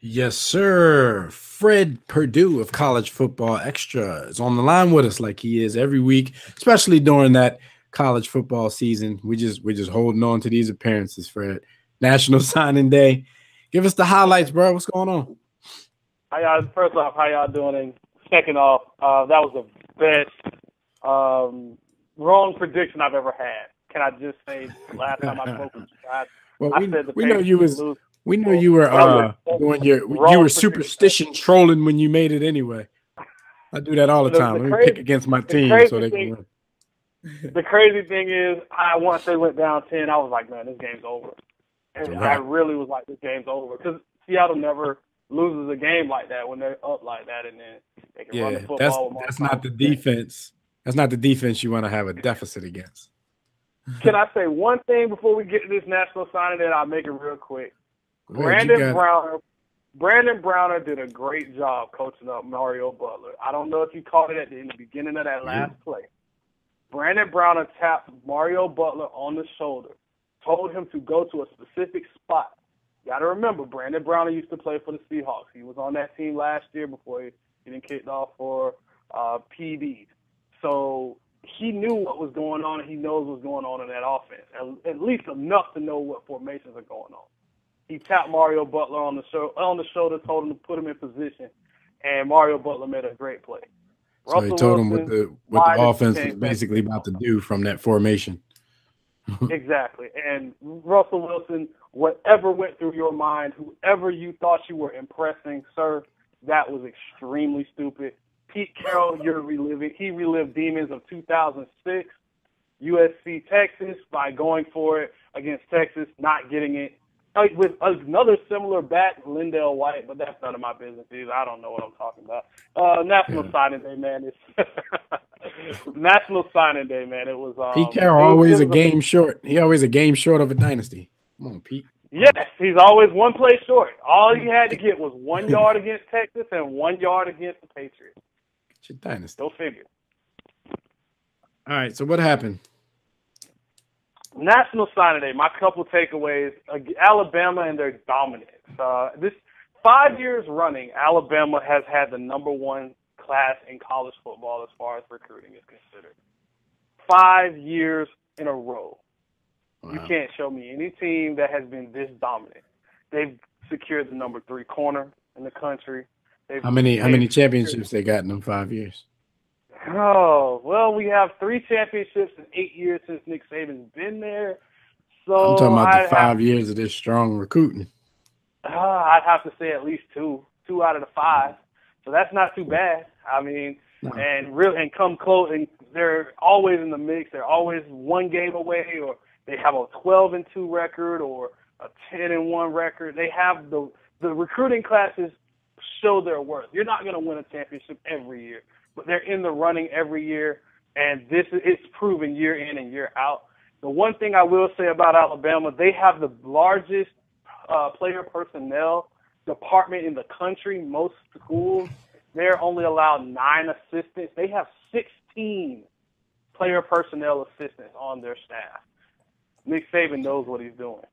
Yes, sir. Fred Perdue of College Football Extra is on the line with us like he is every week, especially during that college football season. We're just holding on to these appearances, Fred. National Signing Day. Give us the highlights, bro. What's going on? How y'all? First off, how y'all doing? And second off, that was the best wrong prediction I've ever had. Can I just say, last time I spoke with you guys, well, I said the we know you was lose. we know you were doing you were superstition trolling when you made it anyway. I do that all the time. Let me pick against my team so they can win. The crazy thing is, once they went down 10, I was like, man, this game's over. And I really was like, this game's over. Because Seattle never loses a game like that when they're up like that, and then they can run the football. That's not the defense. That's not the defense you want to have a deficit against. Can I say one thing before we get to this National Signing Day? I'll make it real quick. Brandon Browner did a great job coaching up Mario Butler. I don't know if you caught it in the beginning of that last play. Brandon Browner tapped Mario Butler on the shoulder, told him to go to a specific spot. You got to remember, Brandon Browner used to play for the Seahawks. He was on that team last year before he getting kicked off for PD. So he knew what was going on, and he knows what's going on in that offense, at least enough to know what formations are going on. He tapped Mario Butler on the shoulder, told him to put him in position, and Mario Butler made a great play. So he told him what the offense was basically about to do from that formation. Exactly. And Russell Wilson, whatever went through your mind, whoever you thought you were impressing, sir, that was extremely stupid. Pete Carroll, he relived demons of 2006, USC, Texas, by going for it against Texas, not getting it. With another similar bat, Lindell White, but that's none of my business either. I don't know what I'm talking about. National Signing Day, man. National Signing Day, man. It was Pete Carroll always a game short. He always a game short of a dynasty. Come on, Pete. Yes, he's always one play short. All he had to get was 1 yard against Texas and 1 yard against the Patriots. Get your dynasty. Go figure. All right, so what happened? National Signing Day, my couple takeaways, Alabama and their dominance. This 5 years running, Alabama has had the #1 class in college football as far as recruiting is considered. 5 years in a row. Wow. You can't show me any team that has been this dominant. They've secured the #3 corner in the country. How many championships they got in them 5 years? Oh, well, we have 3 championships in 8 years since Nick Saban's been there. So I'm talking about the 5 years of this strong recruiting. I'd have to say at least 2 out of the 5. So that's not too bad. I mean, and come close, and they're always in the mix. They're always 1 game away, or they have a 12-2 record or a 10-1 record. They have the recruiting classes show their worth. You're not going to win a championship every year, but they're in the running every year, and it's proven year in and year out. The one thing I will say about Alabama, they have the largest player personnel department in the country. Most schools, they're only allowed 9 assistants. They have 16 player personnel assistants on their staff. Nick Saban knows what he's doing.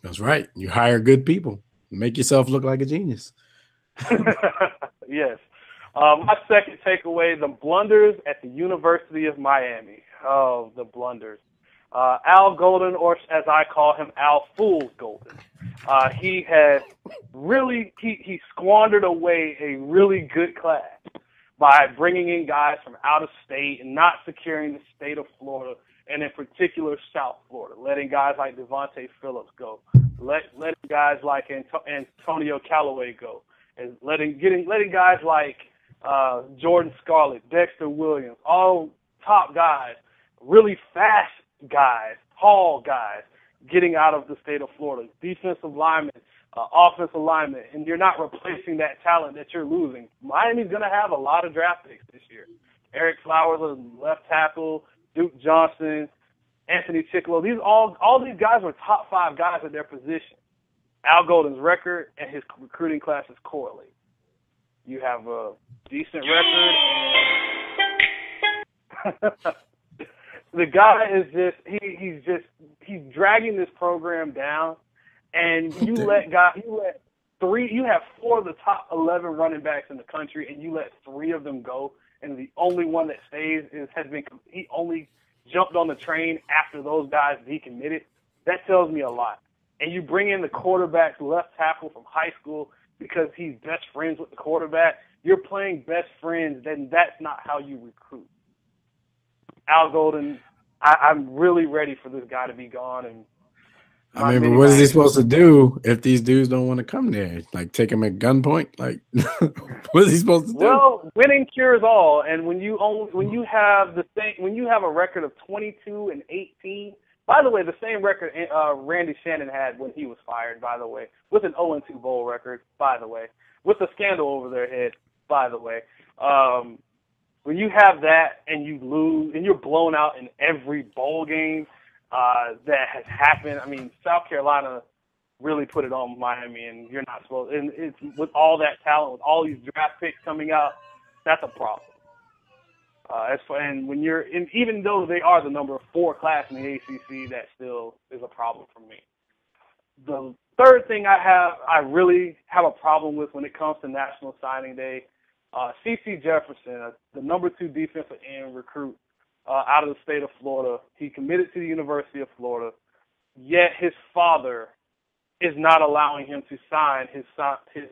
That's right. You hire good people. Make yourself look like a genius. Yes. My second takeaway, the blunders at the University of Miami. Oh, the blunders. Al Golden, or as I call him, Al Fools Golden. He has really he squandered away a really good class by bringing in guys from out of state and not securing the state of Florida, and in particular South Florida, letting guys like Devontae Phillips go, letting guys like Antonio Callaway go, and letting guys like Jordan Scarlett, Dexter Williams, all top guys, really fast guys, tall guys, getting out of the state of Florida, defensive linemen, offensive linemen, and you're not replacing that talent that you're losing. Miami's going to have a lot of draft picks this year. Eric Flowers, a left tackle, Duke Johnson, Anthony Chicklow. All these guys were top 5 guys at their position. Al Golden's record and his recruiting classes correlate. You have a decent record, and the guy is he's dragging this program down, and you have 4 of the top 11 running backs in the country, and you let 3 of them go, and the only one that stays he only jumped on the train after those guys decommitted. That tells me a lot. And you bring in the quarterback's left tackle from high school because he's best friends with the quarterback. You're playing best friends, then that's not how you recruit. Al Golden, I'm really ready for this guy to be gone. And I mean, but what is he supposed to do if these dudes don't want to come there? Like, take him at gunpoint? Like, what is he supposed to do? Well, winning cures all. And when you have a record of 22-18. By the way, the same record Randy Shannon had when he was fired. By the way, with an 0-2 bowl record. By the way, with a scandal over their head. By the way. When you have that and you lose and you're blown out in every bowl game that has happened, I mean, South Carolina really put it on Miami, and you're not supposed. And it's with all that talent, with all these draft picks coming out, that's a problem. And when even though they are the number 4 class in the ACC, that still is a problem for me. The third thing I really have a problem with when it comes to National Signing Day. C.C. Jefferson, the number 2 defensive end recruit out of the state of Florida. He committed to the University of Florida, yet his father is not allowing him to sign his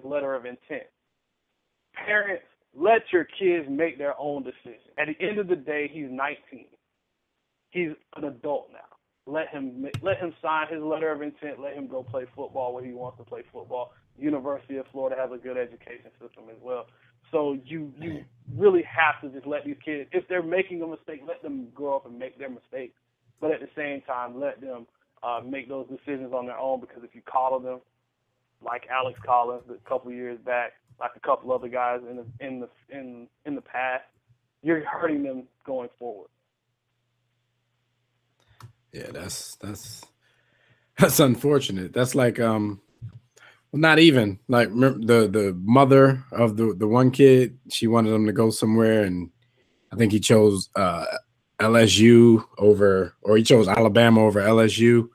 letter of intent. Parents, let your kids make their own decision. At the end of the day, he's 19. He's an adult now. Let him sign his letter of intent. Let him go play football where he wants to play football. The University of Florida has a good education system as well. So you really have to just let these kids, if they're making a mistake, let them grow up and make their mistakes. But at the same time, let them make those decisions on their own, because if you coddle them, like Alex Collins a couple of years back, like a couple other guys in the past, you're hurting them going forward. Yeah, that's unfortunate. That's like not even like the mother of the one kid. She wanted him to go somewhere, and I think he chose LSU or he chose Alabama over LSU.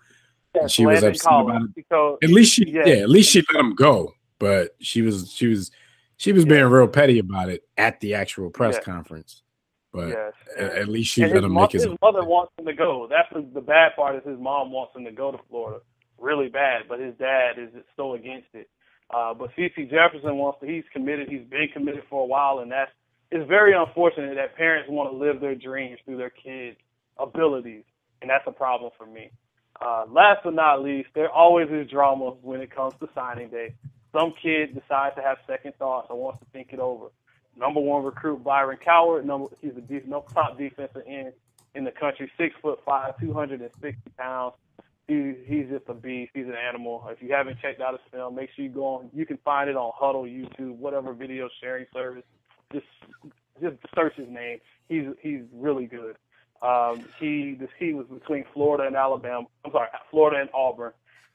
Yeah, and she was upset about it. At least she let him go, but she was being real petty about it at the actual press conference. But at least she let him make his mother wants him to go. That's the bad part, is his mom wants him to go to Florida really bad, but his dad is so against it. But C.C. Jefferson he's committed. He's been committed for a while, and it's very unfortunate that parents want to live their dreams through their kids' abilities, and that's a problem for me. Last but not least, there always is drama when it comes to signing day. Some kid decides to have second thoughts or wants to think it over. Number 1 recruit Byron Coward. He's the top defensive end in the country. 6'5", 260 pounds. He's just a beast. He's an animal. If you haven't checked out his film, make sure you go on. You can find it on Huddle, YouTube, whatever video sharing service. Just search his name. He's really good. He was between Florida and Florida and Auburn,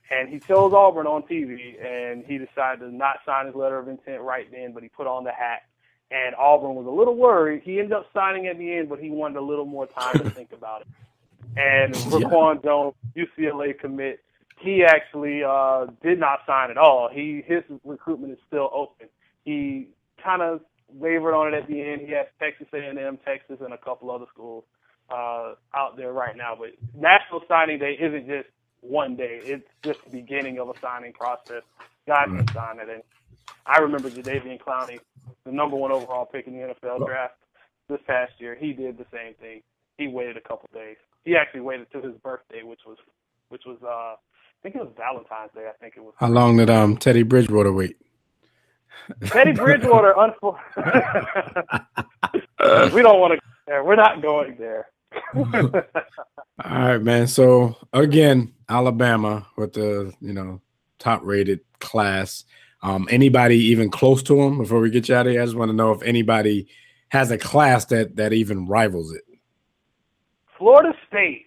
and he chose Auburn on TV. And he decided to not sign his letter of intent right then, but he put on the hat. And Auburn was a little worried. He ended up signing at the end, but he wanted a little more time to think about it. And Raquan Jones, UCLA commit, he actually did not sign at all. His recruitment is still open. He kind of wavered on it at the end. He has Texas A&M, Texas, and a couple other schools. out there right now. But National Signing Day isn't just one day. It's just the beginning of a signing process. Guys can sign it. And I remember Jadeveon Clowney, the number 1 overall pick in the NFL draft this past year. He did the same thing. He waited a couple days. He actually waited till his birthday, which was I think it was Valentine's Day. I think it was. How long did Teddy Bridgewater wait? Teddy Bridgewater, we don't want to go there. We're not going there. All right, man. So again, Alabama with the top-rated class. Anybody even close to them? Before we get you out of here, I just want to know if anybody has a class that even rivals it. Florida State.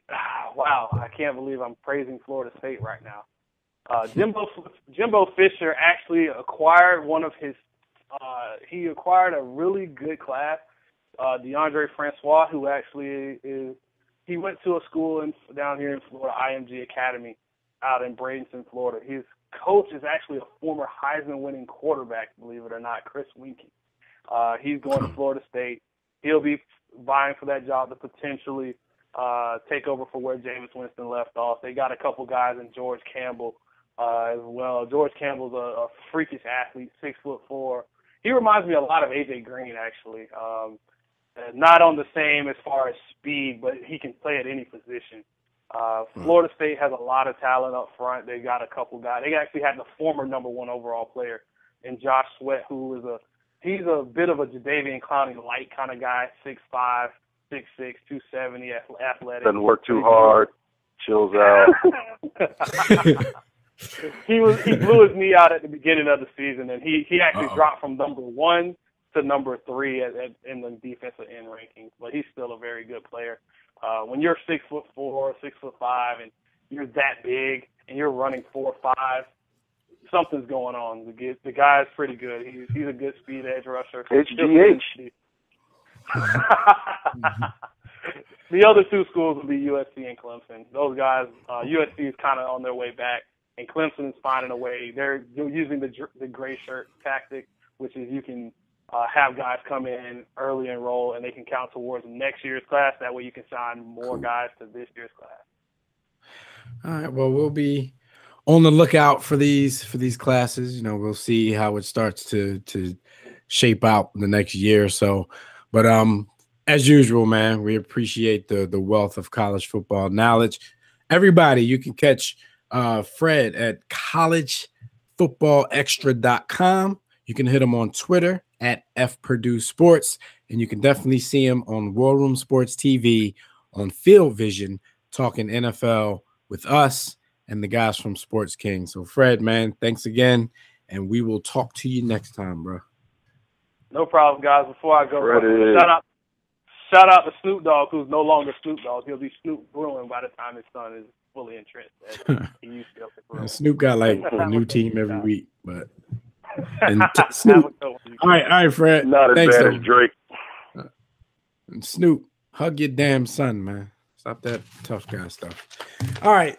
Wow, I can't believe I'm praising Florida State right now. Jimbo Fisher actually acquired one of his. He acquired a really good class. DeAndre Francois, who actually he went to a school down here in Florida, IMG Academy, out in Bradenton, Florida. His coach is actually a former Heisman-winning quarterback, believe it or not, Chris Winkie. He's going to Florida State. He'll be vying for that job to potentially take over for where Jameis Winston left off. They got a couple guys in George Campbell as well. George Campbell's a freakish athlete, 6'4". He reminds me a lot of A.J. Green, actually. Not on the same as far as speed, but he can play at any position. Florida State has a lot of talent up front. They got a couple guys. They actually had the former number 1 overall player in Josh Sweat, who is he's a bit of a Jadeveon Clowney light kind of guy, 6'5", 6'6", 270, athletic. Doesn't work too hard, chills out. He blew his knee out at the beginning of the season, and he actually dropped from number 1 to number 3 in the defensive end rankings. But he's still a very good player. When you're 6'4", 6'5", and you're that big, and you're running 4.5, something's going on. The guy's pretty good. He's a good speed edge rusher. HGH. The other 2 schools will be USC and Clemson. Those guys, USC is kind of on their way back, and Clemson is finding a way. They're using the gray shirt tactic, which is you can have guys come in early enroll, and they can count towards next year's class. That way you can sign more guys to this year's class. All right. Well, we'll be on the lookout for these classes. We'll see how it starts to shape out the next year or so. But as usual, man, we appreciate the wealth of college football knowledge. Everybody, you can catch Fred at collegefootballextra.com. You can hit him on Twitter at FPurdueSports, and you can definitely see him on War Room Sports TV on Field Vision, talking NFL with us and the guys from Sports King. So, Fred, man, thanks again, and we will talk to you next time, bro. No problem, guys. Before I go, shout out to Snoop Dogg, who's no longer Snoop Dogg. He'll be Snoop Bruin by the time his son is fully entrenched. He used to be Snoop got like a new team every week, but Snoop. All right, Fred. Not as bad as Drake. And Snoop, hug your damn son, man. Stop that tough guy stuff. All right.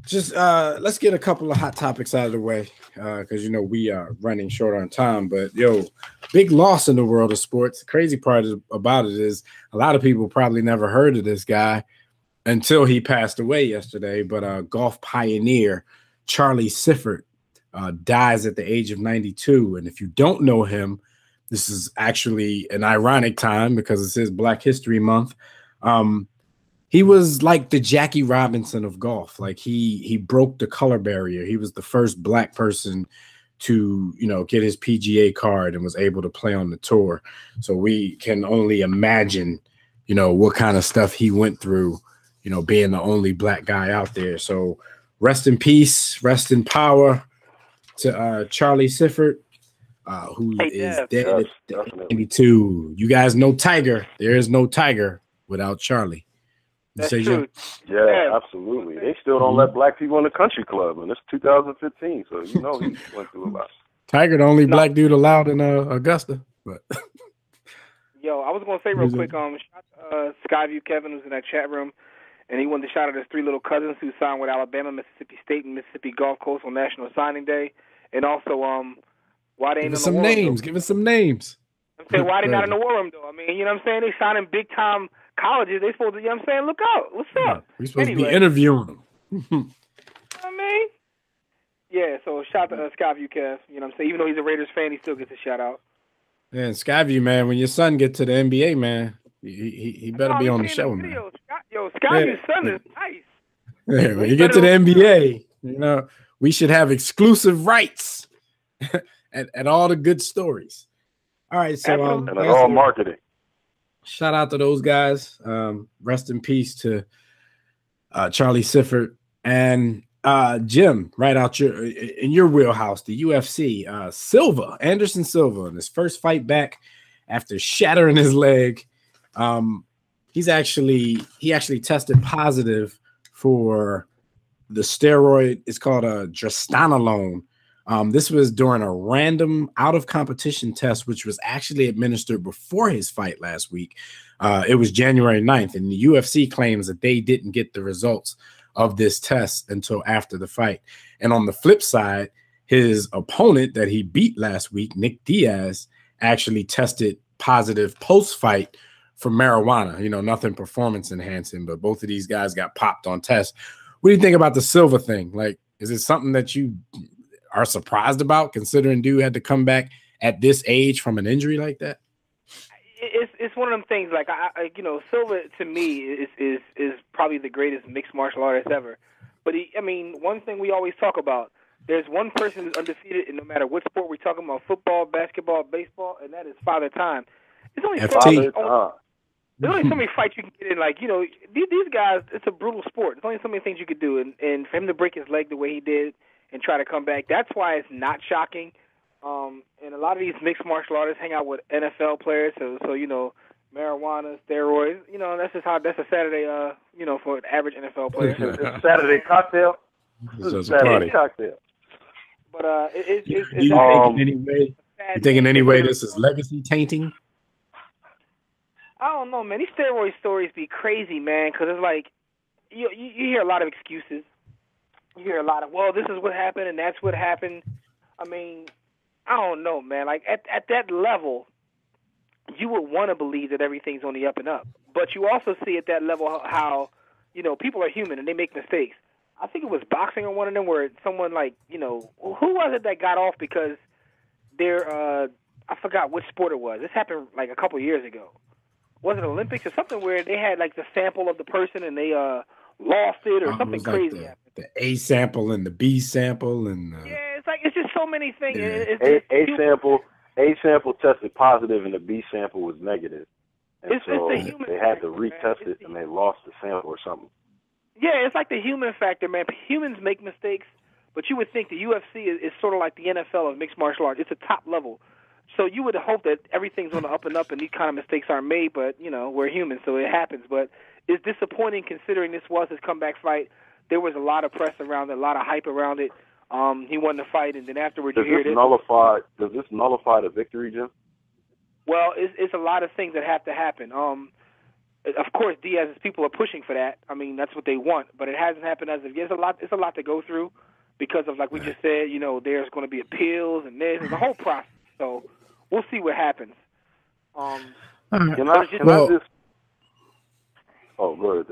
Just let's get a couple of hot topics out of the way, because we are running short on time. But big loss in the world of sports. The crazy part about it is a lot of people probably never heard of this guy until he passed away yesterday. But golf pioneer Charlie Sifford dies at the age of 92. And if you don't know him, this is actually an ironic time because it's his Black History Month. He was like the Jackie Robinson of golf. Like he broke the color barrier. He was the first Black person to, get his PGA card and was able to play on the tour. So we can only imagine, what kind of stuff he went through, being the only Black guy out there. So rest in peace, rest in power to Charlie Sifford, who is dead at 92. You guys know Tiger. There is no Tiger without Charlie. That's true. Yeah, absolutely. They still don't let Black people in the country club, and it's 2015, so he went through a lot. Tiger, the only Black dude allowed in Augusta. But Yo, I was going to say real quick, shout Skyview Kevin, who's in that chat room, and he wanted to shout out his 3 little cousins who signed with Alabama, Mississippi State, and Mississippi Gulf Coast on National Signing Day, and also why they ain't in the war room. Give us some names. I'm saying, why they not in the war room, though? I mean, you know what I'm saying? They signing big-time colleges, they supposed to, you know what I'm saying, look out. What's up? We're supposed to be interviewing them. I mean, yeah, so shout out to Skyview Kev. You know what I'm saying? Even though he's a Raiders fan, he still gets a shout out. Man, Skyview, man, when your son get to the NBA, man, he better be on the show, man. Skyview's son is nice. Yeah, when you get to the NBA, you know, we should have exclusive rights at all the good stories. All right, so and it's all marketing. Shout out to those guys. Rest in peace to Charlie Sifford and Jim. Right out in your wheelhouse, the UFC. Anderson Silva, in his first fight back after shattering his leg. He actually tested positive for the steroid. It's called a drostanolone. This was during a random out of competition test, which was actually administered before his fight last week. It was January 9th, and the UFC claims that they didn't get the results of this test until after the fight. And on the flip side, his opponent that he beat last week, Nick Diaz, actually tested positive post-fight for marijuana. You know, nothing performance enhancing, but both of these guys got popped on tests. What do you think about the Silva thing? Like, is it something that you are surprised about, considering dude had to come back at this age from an injury like that? It's one of them things. Like you know, Silva to me is probably the greatest mixed martial artist ever. But one thing we always talk about: there's one person who's undefeated, and no matter what sport we're talking about, football, basketball, baseball, and that is Father Time. There's only so many fights you can get in. Like, you know, these guys, it's a brutal sport. There's only so many things you could do, and for him to break his leg the way he did and try to come back, that's why it's not shocking. And a lot of these mixed martial artists hang out with NFL players, so you know, marijuana, steroids, you know, that's a Saturday, you know, for an average NFL player. It's a Saturday cocktail. Saturday cocktail. But you think in any way this is legacy tainting? I don't know, man. These steroid stories be crazy, man, because it's like you hear a lot of excuses. You hear a lot of, well, this is what happened and that's what happened. I mean, I don't know, man. Like, at that level, you would want to believe that everything's on the up and up. But you also see at that level how, you know, people are human and they make mistakes. I think it was boxing or one of them where someone, like, you know, who was it that got off because they're, I forgot which sport it was. This happened like a couple years ago. Was it Olympics or something where they had like the sample of the person and they lost it or something crazy? Like the A sample and the B sample and yeah, it's just so many things. Yeah. A sample tested positive and the B sample was negative, and it's so the human they had to factor, retest it and they lost the sample or something. Yeah, it's like the human factor, man. Humans make mistakes, but you would think the UFC is sort of like the NFL of mixed martial arts. It's a top level. So you would hope that everything's on the up and up and these kind of mistakes aren't made, but, you know, we're human, so it happens. But it's disappointing considering this was his comeback fight. There was a lot of press around it, a lot of hype around it. He won the fight, and then afterwards Does this nullify the victory, Jim? Well, it's a lot of things that have to happen. Of course, Diaz's people are pushing for that. I mean, that's what they want, but it hasn't happened as of yet. It's a lot to go through because of, like we just said, you know, there's going to be appeals and there's a whole process. So we'll see what happens. Can I just? Oh, go ahead.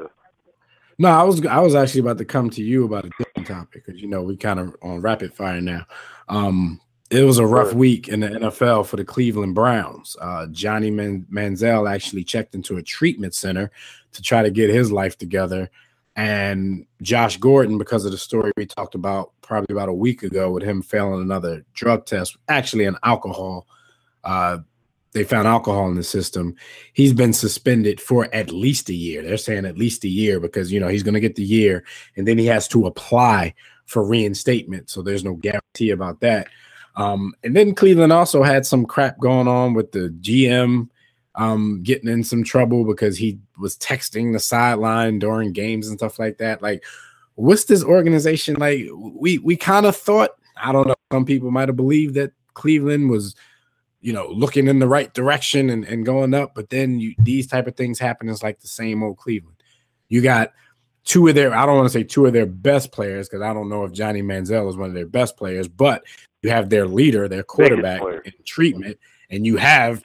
No, I was actually about to come to you about a different topic because, you know, we kind of on rapid fire now. It was a rough week in the NFL for the Cleveland Browns. Johnny Manziel actually checked into a treatment center to try to get his life together. And Josh Gordon, because of the story we talked about probably about a week ago with him failing another drug test, actually an alcohol, they found alcohol in the system. He's been suspended for at least a year. They're saying at least a year because, you know, he's going to get the year and then he has to apply for reinstatement. So there's no guarantee about that. And then Cleveland also had some crap going on with the GM getting in some trouble because he was texting the sideline during games and stuff like that. Like, what's this organization like? We kind of thought, I don't know, some people might have believed that Cleveland was, you know, looking in the right direction and going up, but then these type of things happen. It's like the same old Cleveland. You got two of their, I don't want to say two of their best players because I don't know if Johnny Manziel is one of their best players, but you have their leader, their quarterback in treatment, and you have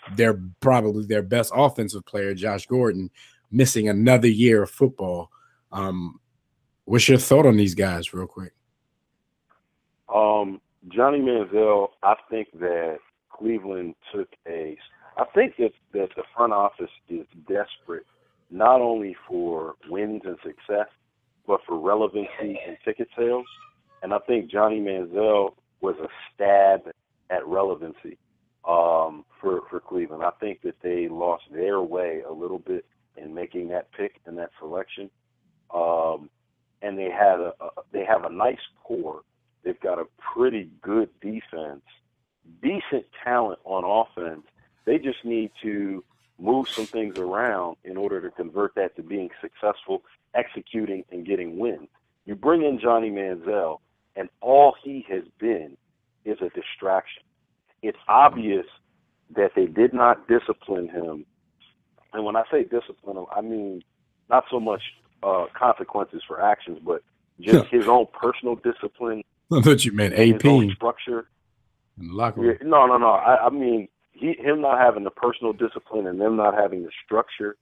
probably their best offensive player, Josh Gordon, missing another year of football. What's your thought on these guys, real quick? Johnny Manziel, I think that Cleveland took I think that the front office is desperate not only for wins and success, but for relevancy and ticket sales. And I think Johnny Manziel was a stab at relevancy for Cleveland. I think that they lost their way a little bit in making that pick and that selection. And they have a nice core. They've got a pretty good defense, decent talent on offense. They just need to move some things around in order to convert that to being successful, executing, and getting wins. You bring in Johnny Manziel, and all he has been is a distraction. It's obvious that they did not discipline him. And when I say discipline him, I mean not so much consequences for actions, but just his own personal discipline. I thought you meant AP. His own structure. In the locker room. Yeah, no. I mean, him not having the personal discipline and them not having the structure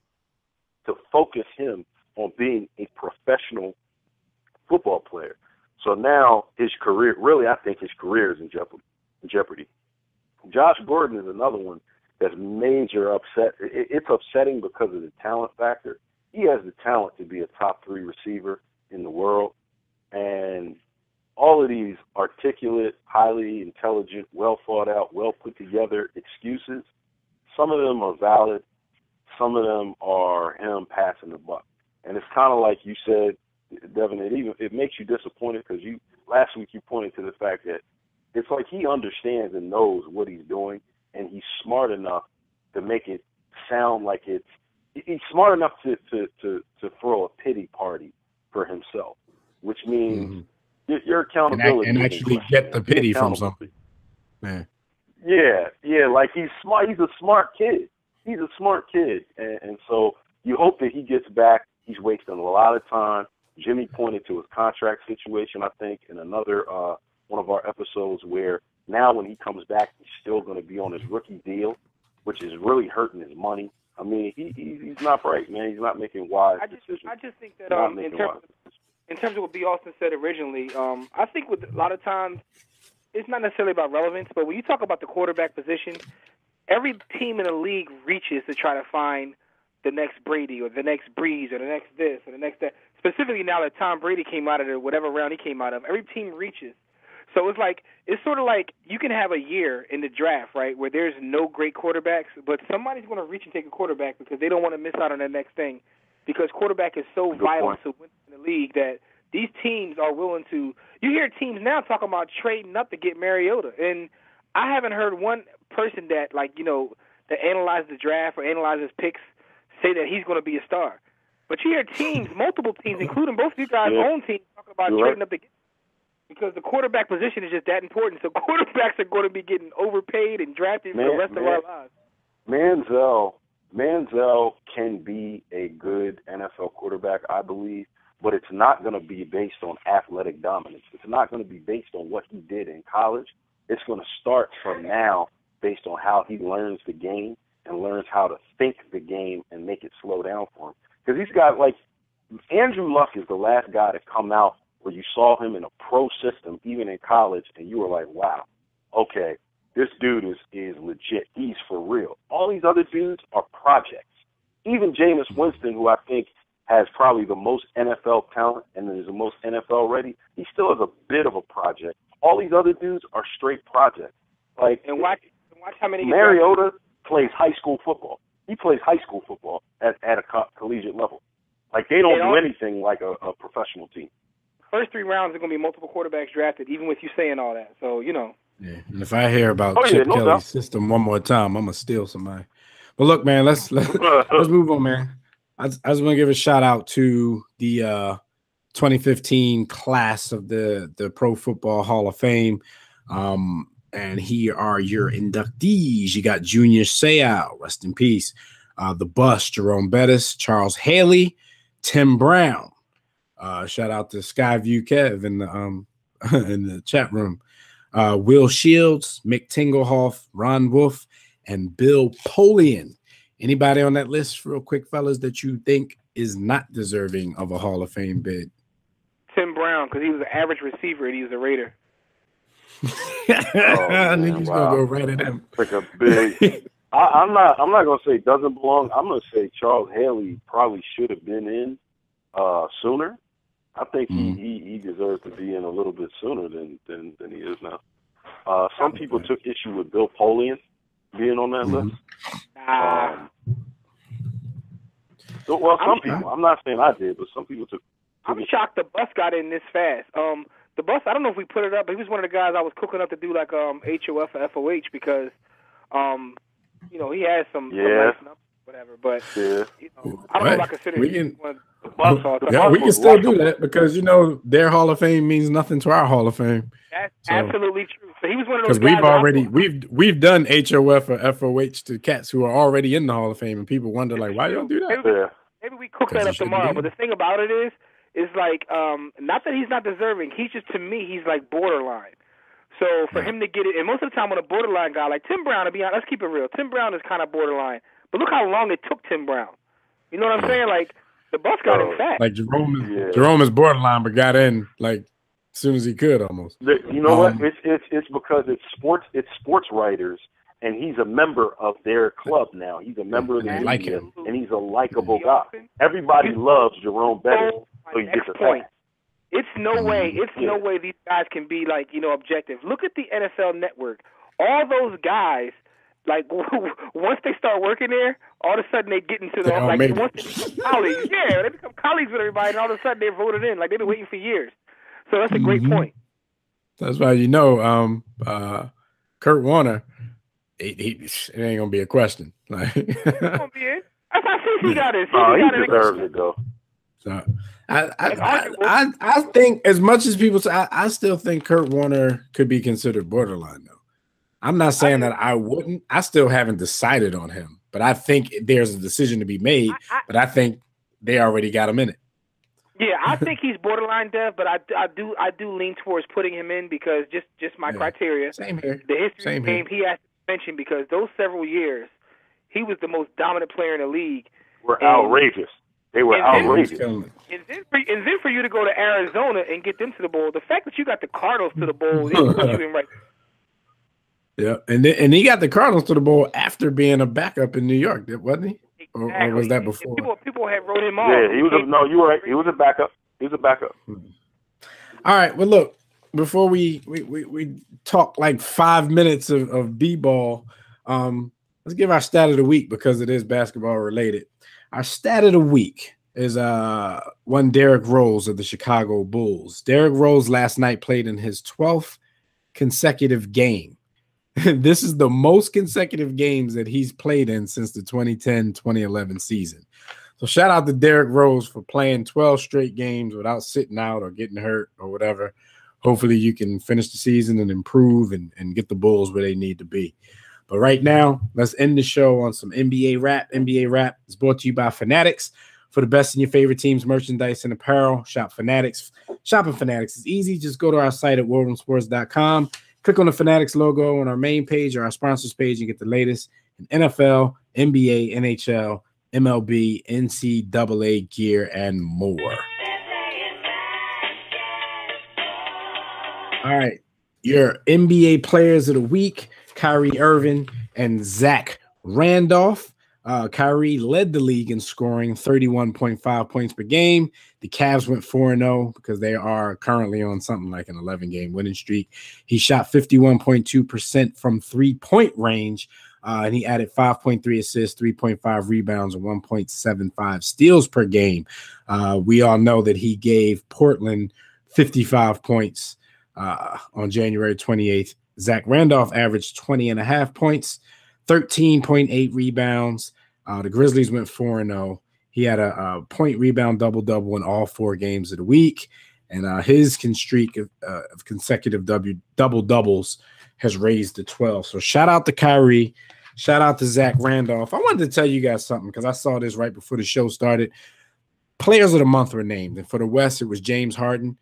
to focus him on being a professional football player. So now his career, really, I think his career is in jeopardy. Josh Gordon is another one that's major upset. It's upsetting because of the talent factor. He has the talent to be a top 3 receiver in the world. And all of these articulate, highly intelligent, well thought out, well put together excuses, some of them are valid. Some of them are him passing the buck. And it's kind of like you said, Devin, it makes you disappointed because last week you pointed to the fact that it's like he understands and knows what he's doing, and he's smart enough to make it sound like he's smart enough to throw a pity party for himself, which means your accountability and actually get the pity from something. Man. Yeah, like he's smart. He's a smart kid. And so you hope that he gets back. He's wasting a lot of time. Jimmy pointed to his contract situation, I think, in another one of our episodes, where now when he comes back, he's still going to be on his rookie deal, which is really hurting his money. I mean, he's not right, man. He's not making wise decisions. I just think that in terms of what B. Austin said originally, I think with a lot of times it's not necessarily about relevance, but when you talk about the quarterback position, every team in the league reaches to try to find the next Brady or the next Breeze or the next this or the next that. Specifically now that Tom Brady came out of whatever round he came out of, every team reaches. So it's sort of like you can have a year in the draft, right, where there's no great quarterbacks, but somebody's going to reach and take a quarterback because they don't want to miss out on the next thing, because quarterback is so vital to win in the league that these teams are willing to. You hear teams now talking about trading up to get Mariota, and I haven't heard one person that that analyzes the draft or analyzes picks say that he's going to be a star. But you hear teams, multiple teams, including both of you guys' own teams, talking about trading up to get, because the quarterback position is just that important. So quarterbacks are going to be getting overpaid and drafted for the rest of our lives. Manziel can be a good NFL quarterback, I believe, but it's not going to be based on athletic dominance. It's not going to be based on what he did in college. It's going to start from now based on how he learns the game and learns how to think the game and make it slow down for him. Because he's got, Andrew Luck is the last guy to come out where you saw him in a pro system, even in college, and you were like, wow, okay, this dude is legit. He's for real. All these other dudes are projects. Even Jameis Winston, who I think has probably the most NFL talent and is the most NFL ready, he still is a bit of a project. All these other dudes are straight projects. And watch how many. Mariota plays high school football. He plays high school football at a collegiate level. They don't do anything like a professional team. First 3 rounds are going to be multiple quarterbacks drafted, even with you saying all that. So, Yeah, and if I hear about Chip Kelly's system one more time, I'm going to steal somebody. But look, man, let's move on, man. I just want to give a shout out to the 2015 class of the Pro Football Hall of Fame. And here are your inductees. You got Junior Seau, rest in peace. The Bus, Jerome Bettis, Charles Haley, Tim Brown. Shout out to Skyview Kev in the chat room. Will Shields, Mick Tinglehoff, Ron Wolf, and Bill Polian Anybody on that list, real quick, fellas, that you think is not deserving of a Hall of Fame bid? Tim Brown, because he was an average receiver and he was a Raider. Niggas gonna go right at him. Like a big. I'm not gonna say doesn't belong. I'm gonna say Charles Haley probably should have been in sooner. I think he deserves to be in a little bit sooner than he is now. Some people took issue with Bill Polian being on that list. Well, some people. I'm not saying I did, but some people took. I'm shocked the bus got in this fast. The bus, I don't know if we put it up, but he was one of the guys I was cooking up to do like HOF or FOH because, you know, he has some nice numbers, whatever. But you know, I don't know if I consider him one of the bus all yeah, we can still do that because you know their Hall of Fame means nothing to our Hall of Fame. That's absolutely true. So he was one of those because guys. we've done HOF or FOH to cats who are already in the Hall of Fame, and people wonder like, why y'all do that? Maybe we cook that up tomorrow. But the thing about it is like, not that he's not deserving. He's just, to me, he's like borderline. So for him to get it, and most of the time when a borderline guy like Tim Brown, to be honest, let's keep it real. Tim Brown is kind of borderline. But look how long it took Tim Brown. You know what I'm saying? Like the bus got in fast. Like Jerome is borderline, but got in like as soon as he could almost. You know what? It's because it's sports writers. And he's a member of their club now. He's a member of the like media, him. and he's a likable guy. Everybody loves Jerome Bettis. So he gets a point. It's no way these guys can be like, you know, objective. Look at the NFL Network. All those guys, like once they start working there, all of a sudden they get into the like once they become colleagues. Yeah, they become colleagues with everybody, and all of a sudden they're voted in. Like they've been waiting for years. So that's a great point. That's why you know, Kurt Warner. It ain't gonna be a question. Like, he got it. He deserves it though. So I think as much as people say, I still think Kurt Warner could be considered borderline though. I'm not saying that I wouldn't. I still haven't decided on him, but I think there's a decision to be made. But I think they already got him in it. Yeah, I think he's borderline Dev, but I do lean towards putting him in because just my criteria. Same here. The history of the game, he has to mention because those several years, he was the most dominant player in the league. Were outrageous. They were outrageous. And then for you to go to Arizona and get them to the bowl, the fact that you got the Cardinals to the bowl, they put you in right. Yeah, and he got the Cardinals to the bowl after being a backup in New York, wasn't he? Exactly. Or was that before? People had wrote him off. Yeah, he was. You were right. He was a backup. He was a backup. All right. Well, look. Before we talk like 5 minutes of b-ball, let's give our stat of the week because it is basketball related. Our stat of the week is one Derrick Rose of the Chicago Bulls. Derrick Rose last night played in his 12th consecutive game. This is the most consecutive games that he's played in since the 2010-2011 season. So shout out to Derrick Rose for playing 12 straight games without sitting out or getting hurt or whatever. Hopefully you can finish the season and improve and get the Bulls where they need to be. But right now, let's end the show on some NBA rap. NBA rap is brought to you by Fanatics. For the best in your favorite team's merchandise and apparel, shop Fanatics. Shopping Fanatics is easy. Just go to our site at warroomsports.com. Click on the Fanatics logo on our main page or our sponsors page and get the latest in NFL, NBA, NHL, MLB, NCAA gear, and more. All right, your NBA players of the week, Kyrie Irving and Zach Randolph. Kyrie led the league in scoring 31.5 points per game. The Cavs went 4-0 because they are currently on something like an 11-game winning streak. He shot 51.2% from three-point range, and he added 5.3 assists, 3.5 rebounds, and 1.75 steals per game. We all know that he gave Portland 55 points on January 28th. Zach Randolph averaged 20.5 points, 13.8 rebounds. The Grizzlies went 4-0. He had a point rebound double-double in all 4 games of the week, and his streak of consecutive double-doubles has raised to 12. So shout out to Kyrie. Shout out to Zach Randolph. I wanted to tell you guys something because I saw this right before the show started. Players of the month were named, and for the West, it was James Harden.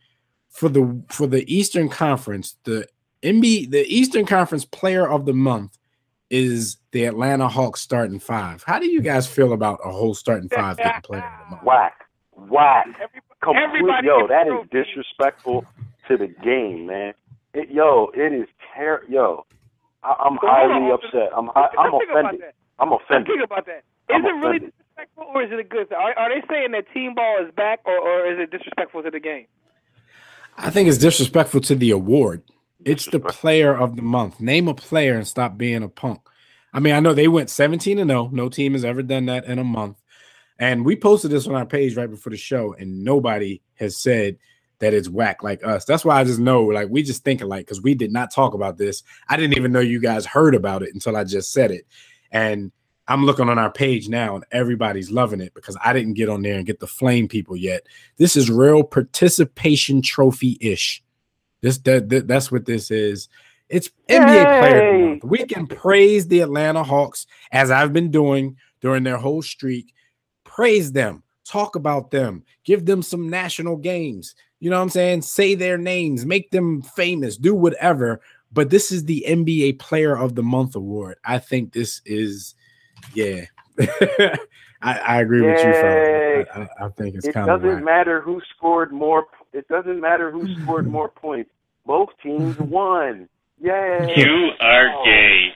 For the Eastern Conference, the Eastern Conference Player of the Month is the Atlanta Hawks starting five. How do you guys feel about a whole starting five getting player of the month? Whack. Everybody Yo, that is disrespectful to the game, man. It is terrible. Yo, I'm highly upset. I'm offended. I'm offended. Think about that. Is it really disrespectful or is it a good thing? Are they saying that team ball is back or is it disrespectful to the game? I think it's disrespectful to the award. It's the player of the month. Name a player and stop being a punk. I mean, I know they went 17-0. No team has ever done that in a month. And we posted this on our page right before the show, and nobody has said that it's whack like us. That's why I just know, like, we just think alike because we did not talk about this. I didn't even know you guys heard about it until I just said it. And I'm looking on our page now, and everybody's loving it because I didn't get on there and get the flame people yet. This is real participation trophy-ish. That's what this is. It's NBA Player of the Month. We can praise the Atlanta Hawks, as I've been doing during their whole streak. Praise them. Talk about them. Give them some national games. You know what I'm saying? Say their names. Make them famous. Do whatever. But this is the NBA Player of the Month award. I think this is, yeah. I agree with you, fellas. I think it's kind of. It doesn't matter who scored more. It doesn't matter who scored more points. Both teams won. Yay! You are gay.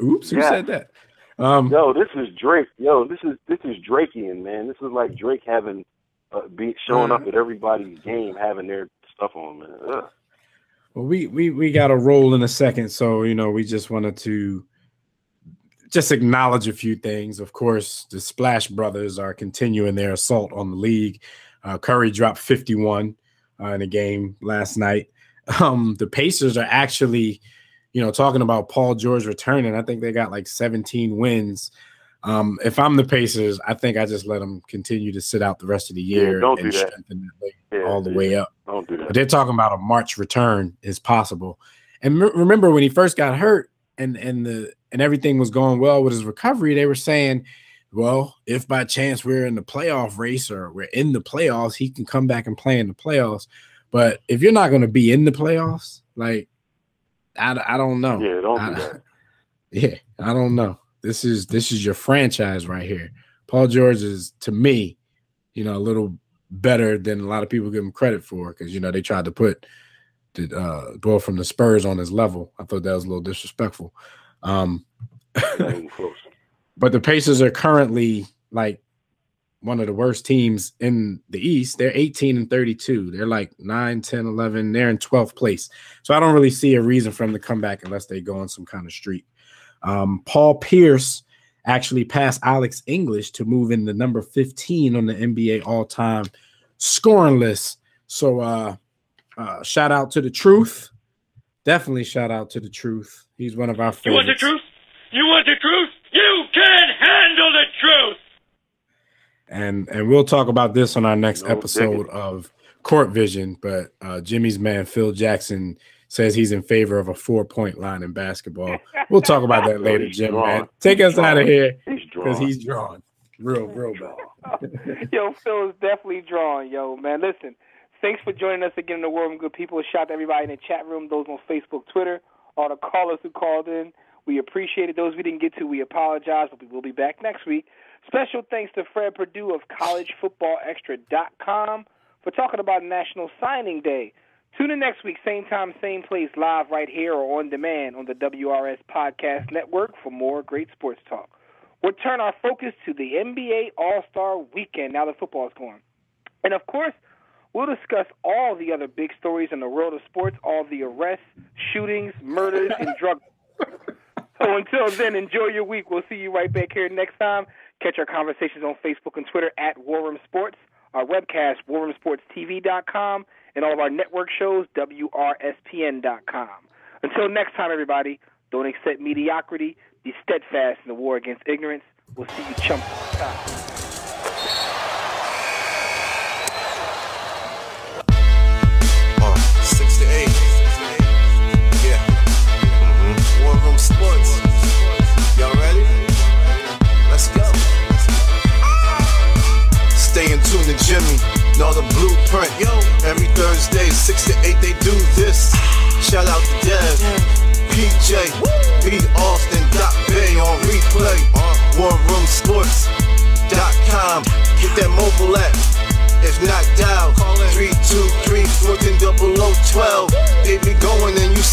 Oops, who said that? Yo, this is Drake. Yo, this is Drakean, man. This is like Drake having showing up at everybody's game, having their stuff on, man. Ugh. Well, we got a roll in a second, so we just wanted to just acknowledge a few things. Of course, the Splash Brothers are continuing their assault on the league. Curry dropped 51 in a game last night. The Pacers are actually, talking about Paul George returning. I think they got like 17 wins. If I'm the Pacers, I think I just let them continue to sit out the rest of the year and strengthen that league all the way up. Don't do that. But they're talking about a March return is possible. And remember when he first got hurt and everything was going well with his recovery, they were saying, well, if by chance we're in the playoff race or we're in the playoffs, he can come back and play in the playoffs. But if you're not going to be in the playoffs, like, I don't know. Yeah, don't do that. Yeah, I don't know. This is your franchise right here. Paul George is, to me, a little better than a lot of people give him credit for because, they tried to put the boy from the Spurs on his level. I thought that was a little disrespectful. But the Pacers are currently like one of the worst teams in the East. They're 18-32. They're like 9, 10, 11. They're in 12th place. So I don't really see a reason for them to come back unless they go on some kind of streak. Paul Pierce actually passed Alex English to move in the number 15 on the NBA all-time scoring list. So shout out to the Truth. Definitely shout out to the Truth. He's one of our favorites. You want the truth? You want the truth? You can handle the truth. And we'll talk about this on our next episode of Court Vision. But Jimmy's man, Phil Jackson, says he's in favor of a 4-point line in basketball. We'll talk about that later, Jim, man. Take us out of here because he's drawn. Real bad. Yo, Phil is definitely drawn, yo, man. Listen, thanks for joining us again in the World of Good People. Shout out to everybody in the chat room, those on Facebook, Twitter, all the callers who called in. We appreciate it. Those we didn't get to, we apologize, but we will be back next week. Special thanks to Fred Perdue of collegefootballextra.com for talking about National Signing Day. Tune in next week, same time, same place, live right here or on demand on the WRS Podcast Network for more great sports talk. We'll turn our focus to the NBA All-Star Weekend now that football is going. And, of course, we'll discuss all the other big stories in the world of sports, all the arrests, shootings, murders, and drug. So until then, enjoy your week. We'll see you right back here next time. Catch our conversations on Facebook and Twitter at War Room Sports, our webcast, warroomsportstv.com, and all of our network shows, WRSPN.com. Until next time, everybody, don't accept mediocrity. Be steadfast in the war against ignorance. We'll see you chumps on top. 6 to 8. Yeah. War Room Sports. Y'all ready? Let's go. Stay in tune to Jimmy. Know the blueprint. Every Thursday, 6 to 8, they do this. Shout out to Dev, PJ, B.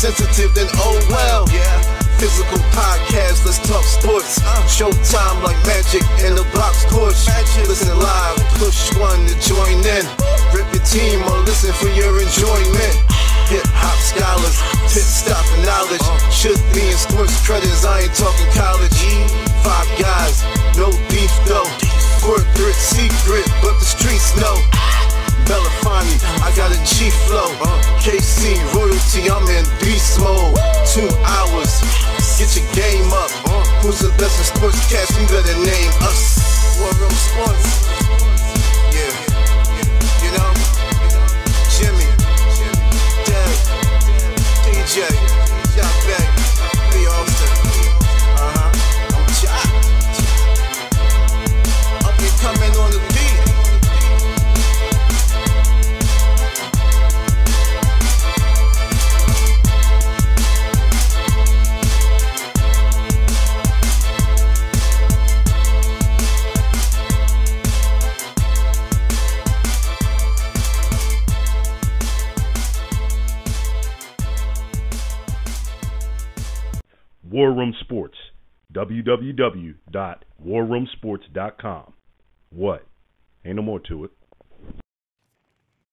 sensitive, then oh well. Physical podcast, let's talk sports. Showtime like magic in the box course. Listen live, push one to join in. Rip your team or listen for your enjoyment. Hip hop scholars, pit stop and knowledge. Should be in sports credits, I ain't talking college. 5 guys, no beef though. Corporate secret, but the streets know. Belafonte, I got a G flow. KC royalty, I'm in beast mode. 2 hours, get your game up. Who's the best in sportscast? You better name us. War Room Sports. Yeah, you know, Jimmy, Dev, DJ, Jack Beck, B. Austin. I'm Jack. Up and coming on the beat. War Room Sports, www.warroomsports.com. What? Ain't no more to it.